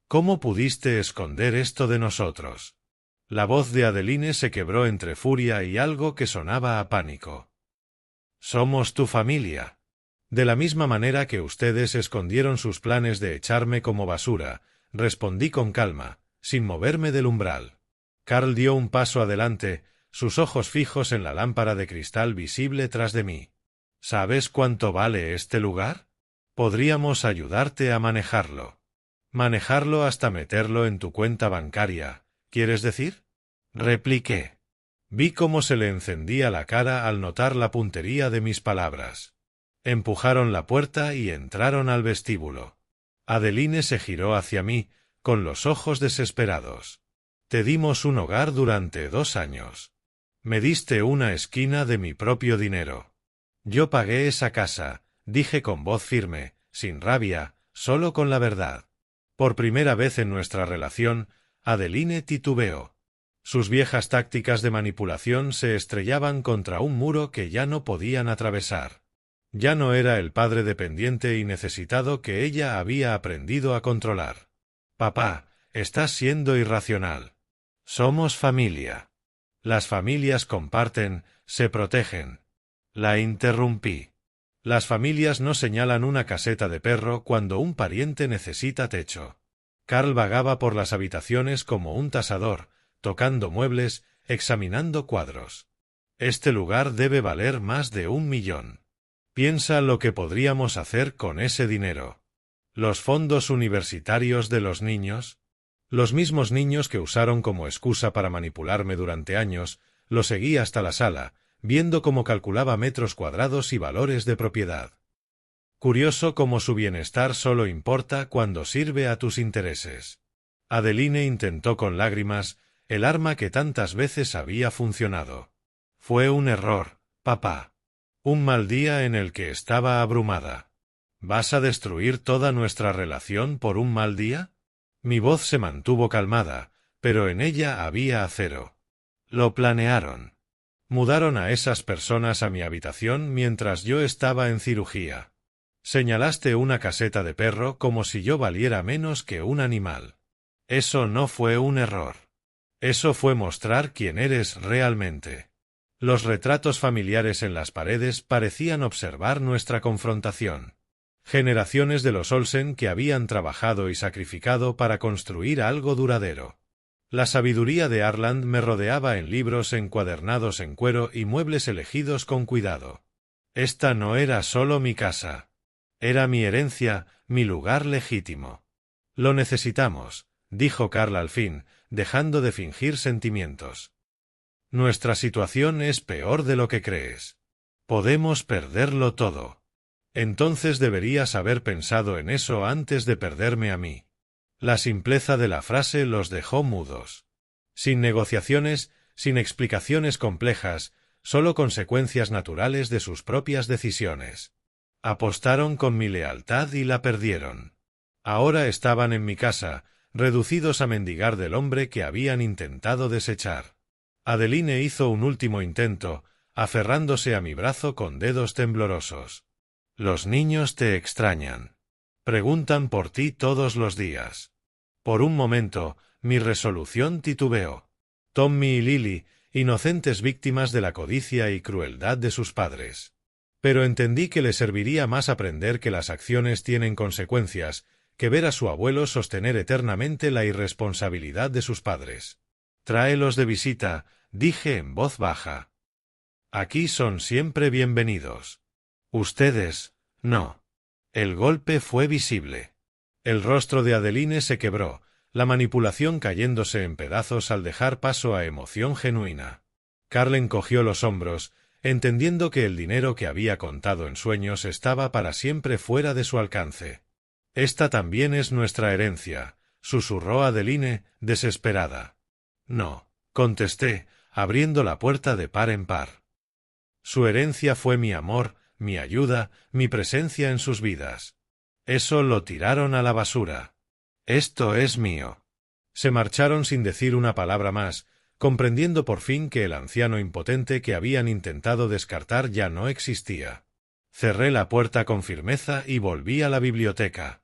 [SPEAKER 1] ¿Cómo pudiste esconder esto de nosotros? La voz de Adeline se quebró entre furia y algo que sonaba a pánico. Somos tu familia. De la misma manera que ustedes escondieron sus planes de echarme como basura, respondí con calma, sin moverme del umbral. Carl dio un paso adelante, sus ojos fijos en la lámpara de cristal visible tras de mí. ¿Sabes cuánto vale este lugar? Podríamos ayudarte a manejarlo. Manejarlo hasta meterlo en tu cuenta bancaria, ¿quieres decir? Repliqué. Vi cómo se le encendía la cara al notar la puntería de mis palabras. Empujaron la puerta y entraron al vestíbulo. Adeline se giró hacia mí, con los ojos desesperados. Te dimos un hogar durante 2 años. Me diste una esquina de mi propio dinero. Yo pagué esa casa, dije con voz firme, sin rabia, solo con la verdad. Por primera vez en nuestra relación, Adeline titubeó. Sus viejas tácticas de manipulación se estrellaban contra un muro que ya no podían atravesar. Ya no era el padre dependiente y necesitado que ella había aprendido a controlar. Papá, estás siendo irracional. Somos familia. Las familias comparten, se protegen. La interrumpí. Las familias no señalan una caseta de perro cuando un pariente necesita techo. Carl vagaba por las habitaciones como un tasador, tocando muebles, examinando cuadros. Este lugar debe valer más de 1 millón. Piensa lo que podríamos hacer con ese dinero. ¿Los fondos universitarios de los niños? Los mismos niños que usaron como excusa para manipularme durante años, lo seguí hasta la sala, viendo cómo calculaba metros cuadrados y valores de propiedad. Curioso cómo su bienestar solo importa cuando sirve a tus intereses. Adeline intentó con lágrimas el arma que tantas veces había funcionado. Fue un error, papá. Un mal día en el que estaba abrumada. ¿Vas a destruir toda nuestra relación por un mal día? Mi voz se mantuvo calmada, pero en ella había acero. Lo planearon. Mudaron a esas personas a mi habitación mientras yo estaba en cirugía. Señalaste una caseta de perro como si yo valiera menos que un animal. Eso no fue un error. Eso fue mostrar quién eres realmente. Los retratos familiares en las paredes parecían observar nuestra confrontación. Generaciones de los Olsen que habían trabajado y sacrificado para construir algo duradero. La sabiduría de Arland me rodeaba en libros encuadernados en cuero y muebles elegidos con cuidado. Esta no era solo mi casa. Era mi herencia, mi lugar legítimo. Lo necesitamos, dijo Carl al fin, dejando de fingir sentimientos. Nuestra situación es peor de lo que crees. Podemos perderlo todo. Entonces deberías haber pensado en eso antes de perderme a mí. La simpleza de la frase los dejó mudos. Sin negociaciones, sin explicaciones complejas, solo consecuencias naturales de sus propias decisiones. Apostaron con mi lealtad y la perdieron. Ahora estaban en mi casa, reducidos a mendigar del hombre que habían intentado desechar. Adeline hizo un último intento, aferrándose a mi brazo con dedos temblorosos. Los niños te extrañan. Preguntan por ti todos los días. Por un momento, mi resolución titubeó. Tommy y Lily, inocentes víctimas de la codicia y crueldad de sus padres. Pero entendí que le serviría más aprender que las acciones tienen consecuencias, que ver a su abuelo sostener eternamente la irresponsabilidad de sus padres. Tráelos de visita, dije en voz baja. Aquí son siempre bienvenidos. Ustedes, no. El golpe fue visible. El rostro de Adeline se quebró, la manipulación cayéndose en pedazos al dejar paso a emoción genuina. Carl encogió los hombros, entendiendo que el dinero que había contado en sueños estaba para siempre fuera de su alcance. Esta también es nuestra herencia, susurró Adeline, desesperada. No, contesté, abriendo la puerta de par en par. Su herencia fue mi amor, mi ayuda, mi presencia en sus vidas. Eso lo tiraron a la basura. Esto es mío. Se marcharon sin decir una palabra más, comprendiendo por fin que el anciano impotente que habían intentado descartar ya no existía. Cerré la puerta con firmeza y volví a la biblioteca.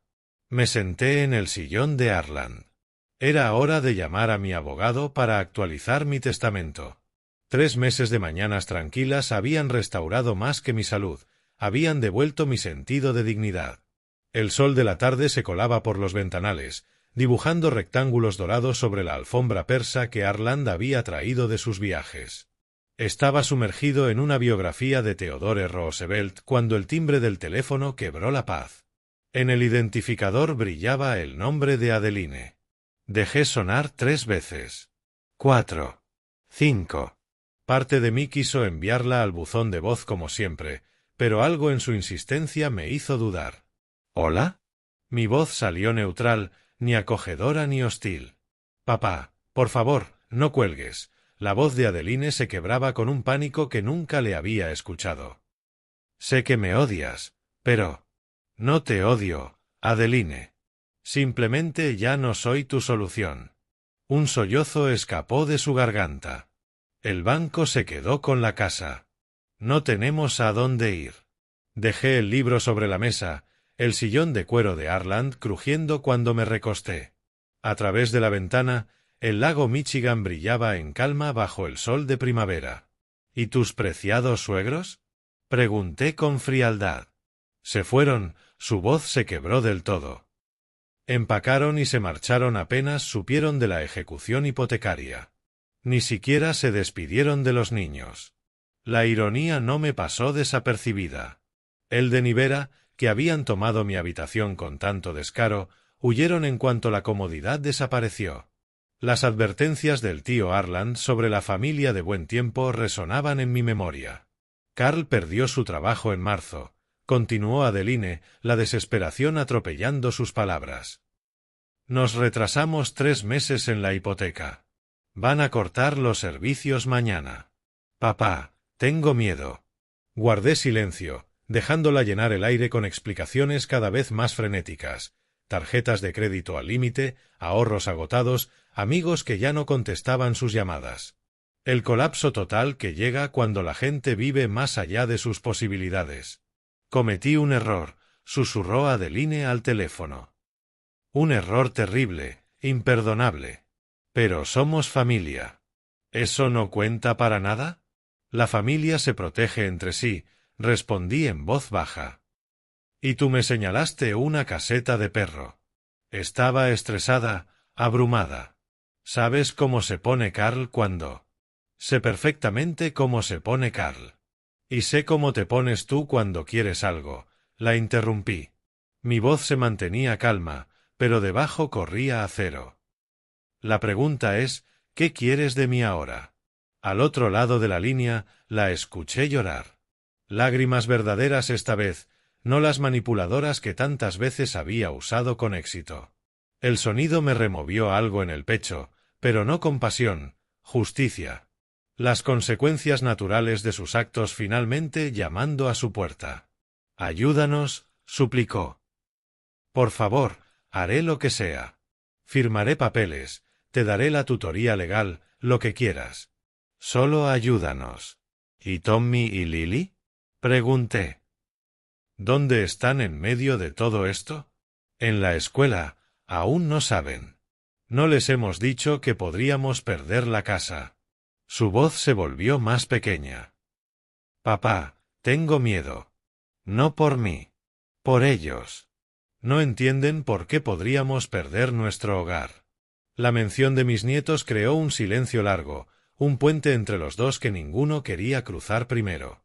[SPEAKER 1] Me senté en el sillón de Arland. Era hora de llamar a mi abogado para actualizar mi testamento. 3 meses de mañanas tranquilas habían restaurado más que mi salud, habían devuelto mi sentido de dignidad. El sol de la tarde se colaba por los ventanales, dibujando rectángulos dorados sobre la alfombra persa que Arland había traído de sus viajes. Estaba sumergido en una biografía de Theodore Roosevelt cuando el timbre del teléfono quebró la paz. En el identificador brillaba el nombre de Adeline. Dejé sonar 3 veces. 4. 5. Parte de mí quiso enviarla al buzón de voz como siempre, pero algo en su insistencia me hizo dudar. ¿Hola? Mi voz salió neutral, ni acogedora ni hostil. Papá, por favor, no cuelgues. La voz de Adeline se quebraba con un pánico que nunca le había escuchado. Sé que me odias, pero... No te odio, Adeline. Simplemente ya no soy tu solución. Un sollozo escapó de su garganta. El banco se quedó con la casa. No tenemos a dónde ir. Dejé el libro sobre la mesa, el sillón de cuero de Arland crujiendo cuando me recosté. A través de la ventana, el lago Michigan brillaba en calma bajo el sol de primavera. ¿Y tus preciados suegros? Pregunté con frialdad. Se fueron, su voz se quebró del todo. Empacaron y se marcharon apenas supieron de la ejecución hipotecaria. Ni siquiera se despidieron de los niños. La ironía no me pasó desapercibida. El de Nivera, que habían tomado mi habitación con tanto descaro, huyeron en cuanto la comodidad desapareció. Las advertencias del tío Arland sobre la familia de buen tiempo resonaban en mi memoria. Carl perdió su trabajo en marzo. Continuó Adeline, la desesperación atropellando sus palabras. Nos retrasamos 3 meses en la hipoteca. Van a cortar los servicios mañana. Papá, tengo miedo. Guardé silencio, dejándola llenar el aire con explicaciones cada vez más frenéticas. Tarjetas de crédito al límite, ahorros agotados, amigos que ya no contestaban sus llamadas. El colapso total que llega cuando la gente vive más allá de sus posibilidades. Cometí un error, susurró Adeline al teléfono. Un error terrible, imperdonable. Pero somos familia. ¿Eso no cuenta para nada? La familia se protege entre sí, respondí en voz baja. Y tú me señalaste una caseta de perro. Estaba estresada, abrumada. ¿Sabes cómo se pone Carl cuando? Sé perfectamente cómo se pone Carl. Y sé cómo te pones tú cuando quieres algo, la interrumpí. Mi voz se mantenía calma, pero debajo corría acero. La pregunta es, ¿qué quieres de mí ahora? Al otro lado de la línea, la escuché llorar. Lágrimas verdaderas esta vez, no las manipuladoras que tantas veces había usado con éxito. El sonido me removió algo en el pecho, pero no compasión, justicia. Las consecuencias naturales de sus actos finalmente llamando a su puerta. Ayúdanos, suplicó. Por favor, haré lo que sea. Firmaré papeles, te daré la tutoría legal, lo que quieras. Solo ayúdanos. ¿Y Tommy y Lily? Pregunté. ¿Dónde están en medio de todo esto? En la escuela, aún no saben. No les hemos dicho que podríamos perder la casa. Su voz se volvió más pequeña. Papá, tengo miedo. No por mí. Por ellos. No entienden por qué podríamos perder nuestro hogar. La mención de mis nietos creó un silencio largo, un puente entre los dos que ninguno quería cruzar primero.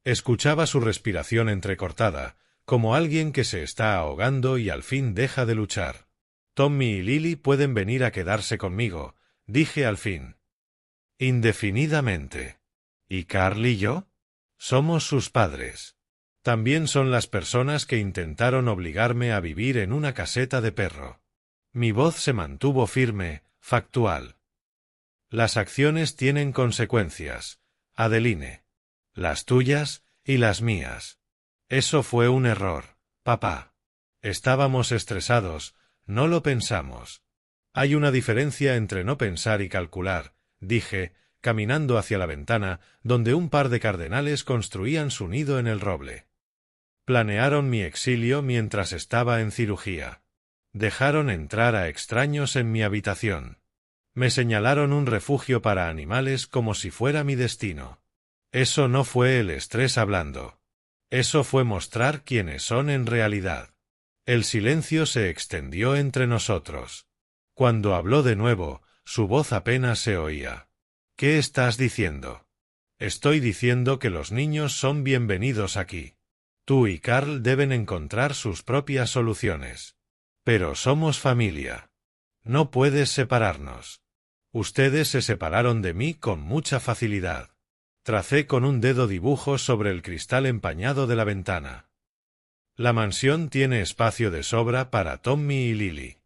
[SPEAKER 1] Escuchaba su respiración entrecortada, como alguien que se está ahogando y al fin deja de luchar. Tommy y Lily pueden venir a quedarse conmigo, dije al fin. Indefinidamente. ¿Y Carl y yo? Somos sus padres. También son las personas que intentaron obligarme a vivir en una caseta de perro. Mi voz se mantuvo firme, factual. Las acciones tienen consecuencias, Adeline. Las tuyas y las mías. Eso fue un error, papá. Estábamos estresados, no lo pensamos. Hay una diferencia entre no pensar y calcular, dije, caminando hacia la ventana, donde un par de cardenales construían su nido en el roble. Planearon mi exilio mientras estaba en cirugía. Dejaron entrar a extraños en mi habitación. Me señalaron un refugio para animales como si fuera mi destino. Eso no fue el estrés hablando. Eso fue mostrar quiénes son en realidad. El silencio se extendió entre nosotros. Cuando habló de nuevo, su voz apenas se oía. ¿Qué estás diciendo? Estoy diciendo que los niños son bienvenidos aquí. Tú y Carl deben encontrar sus propias soluciones. Pero somos familia. No puedes separarnos. Ustedes se separaron de mí con mucha facilidad. Tracé con un dedo dibujos sobre el cristal empañado de la ventana. La mansión tiene espacio de sobra para Tommy y Lily.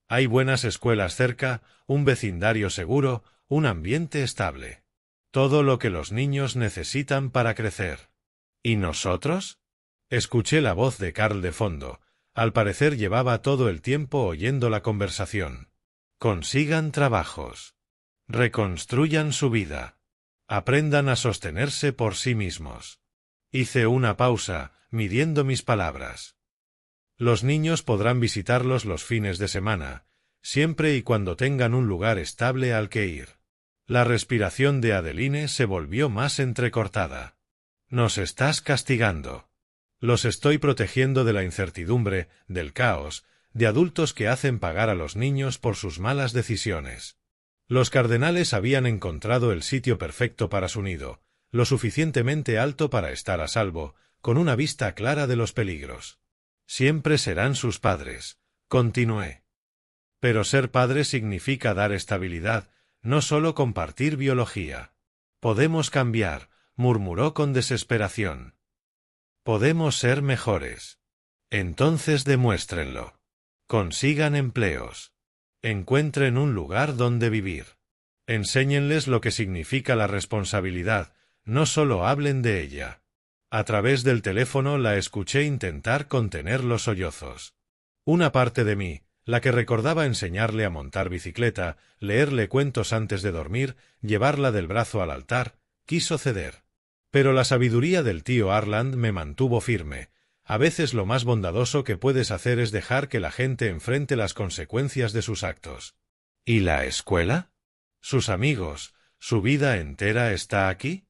[SPEAKER 1] Hay buenas escuelas cerca, un vecindario seguro, un ambiente estable. Todo lo que los niños necesitan para crecer. ¿Y nosotros? Escuché la voz de Carl de fondo. Al parecer llevaba todo el tiempo oyendo la conversación. Consigan trabajos. Reconstruyan su vida. Aprendan a sostenerse por sí mismos. Hice una pausa, midiendo mis palabras. Los niños podrán visitarlos los fines de semana, siempre y cuando tengan un lugar estable al que ir. La respiración de Adeline se volvió más entrecortada. Nos estás castigando. Los estoy protegiendo de la incertidumbre, del caos, de adultos que hacen pagar a los niños por sus malas decisiones. Los cardenales habían encontrado el sitio perfecto para su nido, lo suficientemente alto para estar a salvo, con una vista clara de los peligros. Siempre serán sus padres, continué. Pero ser padre significa dar estabilidad, no solo compartir biología. Podemos cambiar, murmuró con desesperación. Podemos ser mejores. Entonces demuéstrenlo. Consigan empleos. Encuentren un lugar donde vivir. Enséñenles lo que significa la responsabilidad, no solo hablen de ella. A través del teléfono la escuché intentar contener los sollozos. Una parte de mí, la que recordaba enseñarle a montar bicicleta, leerle cuentos antes de dormir, llevarla del brazo al altar, quiso ceder. Pero la sabiduría del tío Arland me mantuvo firme. A veces lo más bondadoso que puedes hacer es dejar que la gente enfrente las consecuencias de sus actos. ¿Y la escuela? ¿Sus amigos? ¿Su vida entera está aquí?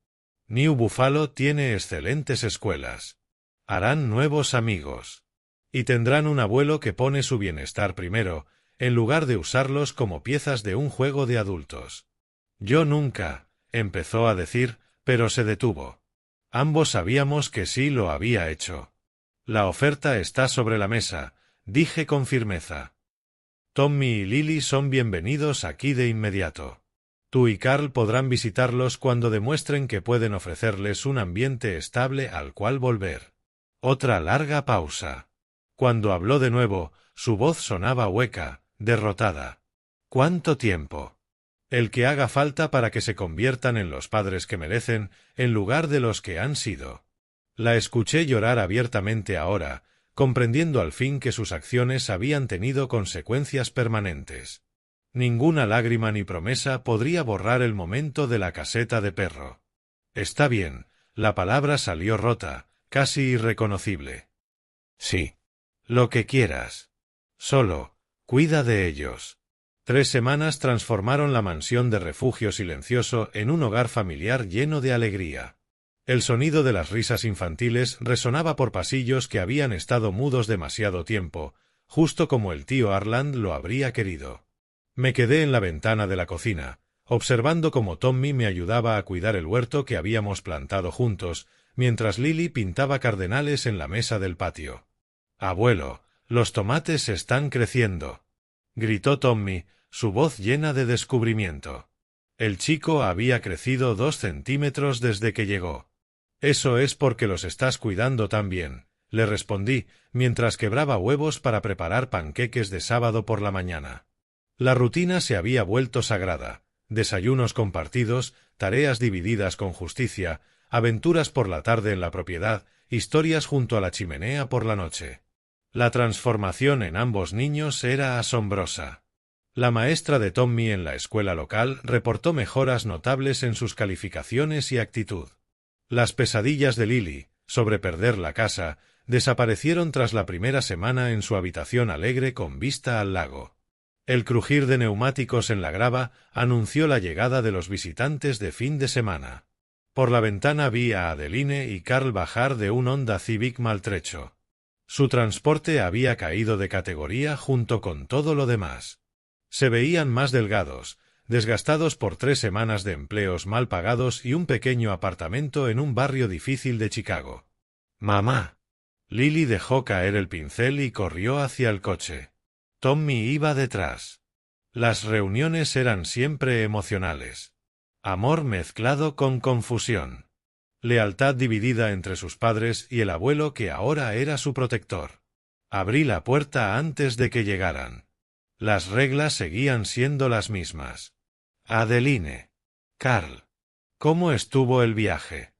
[SPEAKER 1] New Buffalo tiene excelentes escuelas. Harán nuevos amigos. Y tendrán un abuelo que pone su bienestar primero, en lugar de usarlos como piezas de un juego de adultos. Yo nunca, empezó a decir, pero se detuvo. Ambos sabíamos que sí lo había hecho. La oferta está sobre la mesa, dije con firmeza. Tommy y Lily son bienvenidos aquí de inmediato. Tú y Carl podrán visitarlos cuando demuestren que pueden ofrecerles un ambiente estable al cual volver. Otra larga pausa. Cuando habló de nuevo, su voz sonaba hueca, derrotada. ¿Cuánto tiempo? El que haga falta para que se conviertan en los padres que merecen, en lugar de los que han sido. La escuché llorar abiertamente ahora, comprendiendo al fin que sus acciones habían tenido consecuencias permanentes. Ninguna lágrima ni promesa podría borrar el momento de la caseta de perro. Está bien, la palabra salió rota, casi irreconocible. Sí. Lo que quieras. Solo, cuida de ellos. 3 semanas transformaron la mansión de refugio silencioso en un hogar familiar lleno de alegría. El sonido de las risas infantiles resonaba por pasillos que habían estado mudos demasiado tiempo, justo como el tío Arland lo habría querido. Me quedé en la ventana de la cocina, observando cómo Tommy me ayudaba a cuidar el huerto que habíamos plantado juntos, mientras Lily pintaba cardenales en la mesa del patio. «Abuelo, los tomates están creciendo», gritó Tommy, su voz llena de descubrimiento. El chico había crecido 2 centímetros desde que llegó. «Eso es porque los estás cuidando tan bien», le respondí, mientras quebraba huevos para preparar panqueques de sábado por la mañana. La rutina se había vuelto sagrada. Desayunos compartidos, tareas divididas con justicia, aventuras por la tarde en la propiedad, historias junto a la chimenea por la noche. La transformación en ambos niños era asombrosa. La maestra de Tommy en la escuela local reportó mejoras notables en sus calificaciones y actitud. Las pesadillas de Lily, sobre perder la casa, desaparecieron tras la primera semana en su habitación alegre con vista al lago. El crujir de neumáticos en la grava anunció la llegada de los visitantes de fin de semana. Por la ventana vi a Adeline y Carl bajar de un Honda Civic maltrecho. Su transporte había caído de categoría junto con todo lo demás. Se veían más delgados, desgastados por 3 semanas de empleos mal pagados y un pequeño apartamento en un barrio difícil de Chicago. «Mamá». Lily dejó caer el pincel y corrió hacia el coche. Tommy iba detrás. Las reuniones eran siempre emocionales. Amor mezclado con confusión. Lealtad dividida entre sus padres y el abuelo que ahora era su protector. Abrí la puerta antes de que llegaran. Las reglas seguían siendo las mismas. Adeline. Carl. ¿Cómo estuvo el viaje?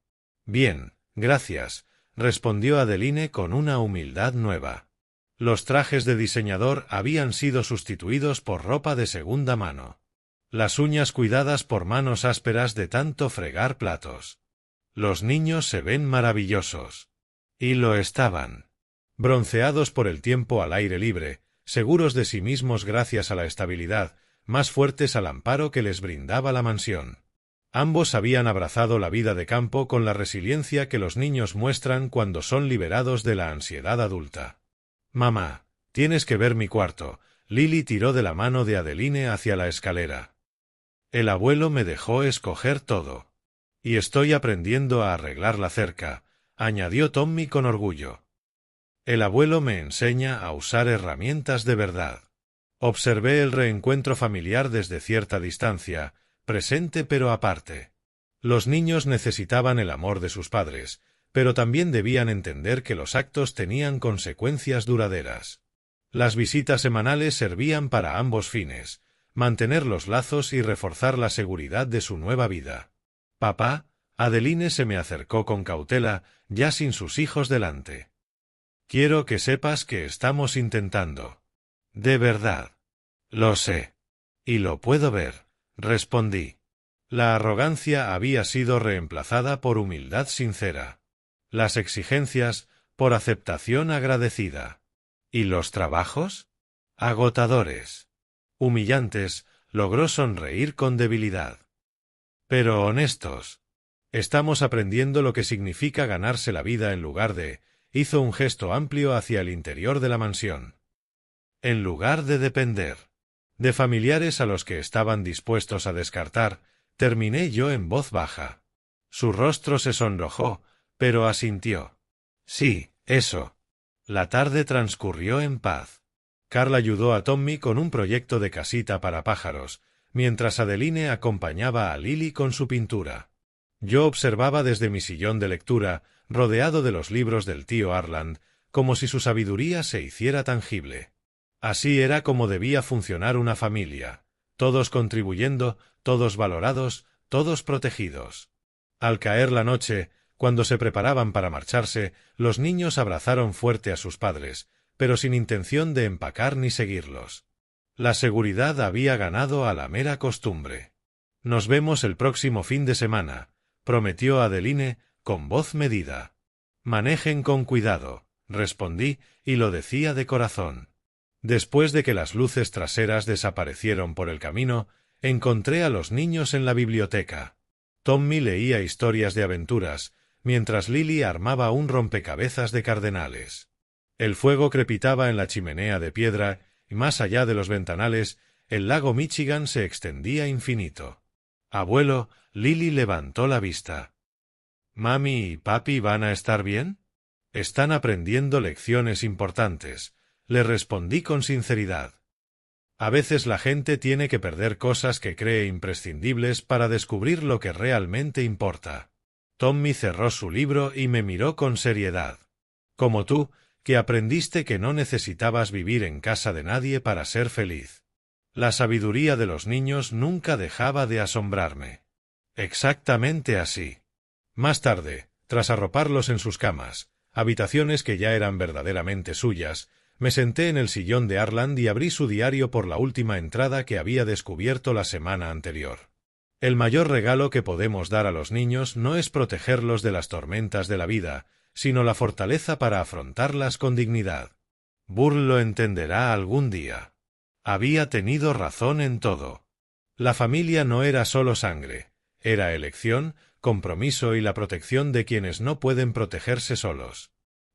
[SPEAKER 1] Bien, gracias, respondió Adeline con una humildad nueva. Los trajes de diseñador habían sido sustituidos por ropa de segunda mano. Las uñas cuidadas por manos ásperas de tanto fregar platos. Los niños se ven maravillosos. Y lo estaban. Bronceados por el tiempo al aire libre, seguros de sí mismos gracias a la estabilidad, más fuertes al amparo que les brindaba la mansión. Ambos habían abrazado la vida de campo con la resiliencia que los niños muestran cuando son liberados de la ansiedad adulta. «Mamá, tienes que ver mi cuarto». Lily tiró de la mano de Adeline hacia la escalera. El abuelo me dejó escoger todo. Y estoy aprendiendo a arreglar la cerca, añadió Tommy con orgullo. El abuelo me enseña a usar herramientas de verdad. Observé el reencuentro familiar desde cierta distancia, presente pero aparte. Los niños necesitaban el amor de sus padres, pero también debían entender que los actos tenían consecuencias duraderas. Las visitas semanales servían para ambos fines, mantener los lazos y reforzar la seguridad de su nueva vida. «Papá», Adeline se me acercó con cautela, ya sin sus hijos delante. «Quiero que sepas que estamos intentando». «De verdad». «Lo sé. Y lo puedo ver», respondí. La arrogancia había sido reemplazada por humildad sincera. Las exigencias, por aceptación agradecida. ¿Y los trabajos? Agotadores. Humillantes, logró sonreír con debilidad. Pero honestos. Estamos aprendiendo lo que significa ganarse la vida en lugar de... Hizo un gesto amplio hacia el interior de la mansión. En lugar de depender. De familiares a los que estaban dispuestos a descartar, terminé yo en voz baja. Su rostro se sonrojó, pero asintió. Sí, eso. La tarde transcurrió en paz. Carl ayudó a Tommy con un proyecto de casita para pájaros, mientras Adeline acompañaba a Lily con su pintura. Yo observaba desde mi sillón de lectura, rodeado de los libros del tío Arland, como si su sabiduría se hiciera tangible. Así era como debía funcionar una familia, todos contribuyendo, todos valorados, todos protegidos. Al caer la noche, cuando se preparaban para marcharse, los niños abrazaron fuerte a sus padres, pero sin intención de empacar ni seguirlos. La seguridad había ganado a la mera costumbre. «Nos vemos el próximo fin de semana», prometió Adeline, con voz medida. «Manejen con cuidado», respondí, y lo decía de corazón. Después de que las luces traseras desaparecieron por el camino, encontré a los niños en la biblioteca. Tommy leía historias de aventuras, mientras Lily armaba un rompecabezas de cardenales. El fuego crepitaba en la chimenea de piedra, y más allá de los ventanales, el lago Michigan se extendía infinito. «Abuelo», Lily levantó la vista. «¿Mami y papi van a estar bien?» «Están aprendiendo lecciones importantes», le respondí con sinceridad. A veces la gente tiene que perder cosas que cree imprescindibles para descubrir lo que realmente importa. Tommy cerró su libro y me miró con seriedad. «Como tú, que aprendiste que no necesitabas vivir en casa de nadie para ser feliz». La sabiduría de los niños nunca dejaba de asombrarme. Exactamente así. Más tarde, tras arroparlos en sus camas, habitaciones que ya eran verdaderamente suyas, Me senté en el sillón de Arland y abrí su diario por la última entrada que había descubierto la semana anterior. El mayor regalo que podemos dar a los niños no es protegerlos de las tormentas de la vida, sino la fortaleza para afrontarlas con dignidad. Burl lo entenderá algún día. Había tenido razón en todo. La familia no era solo sangre, era elección, compromiso y la protección de quienes no pueden protegerse solos.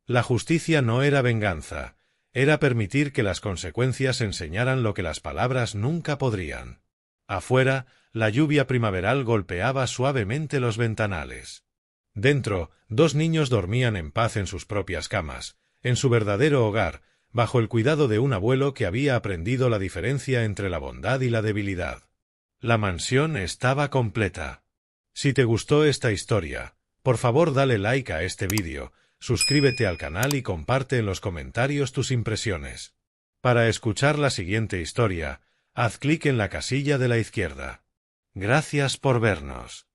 [SPEAKER 1] La justicia no era venganza, era permitir que las consecuencias enseñaran lo que las palabras nunca podrían. Afuera, la lluvia primaveral golpeaba suavemente los ventanales. Dentro, 2 niños dormían en paz en sus propias camas, en su verdadero hogar, bajo el cuidado de un abuelo que había aprendido la diferencia entre la bondad y la debilidad. La mansión estaba completa. Si te gustó esta historia, por favor dale like a este vídeo, suscríbete al canal y comparte en los comentarios tus impresiones. Para escuchar la siguiente historia, haz clic en la casilla de la izquierda. Gracias por vernos.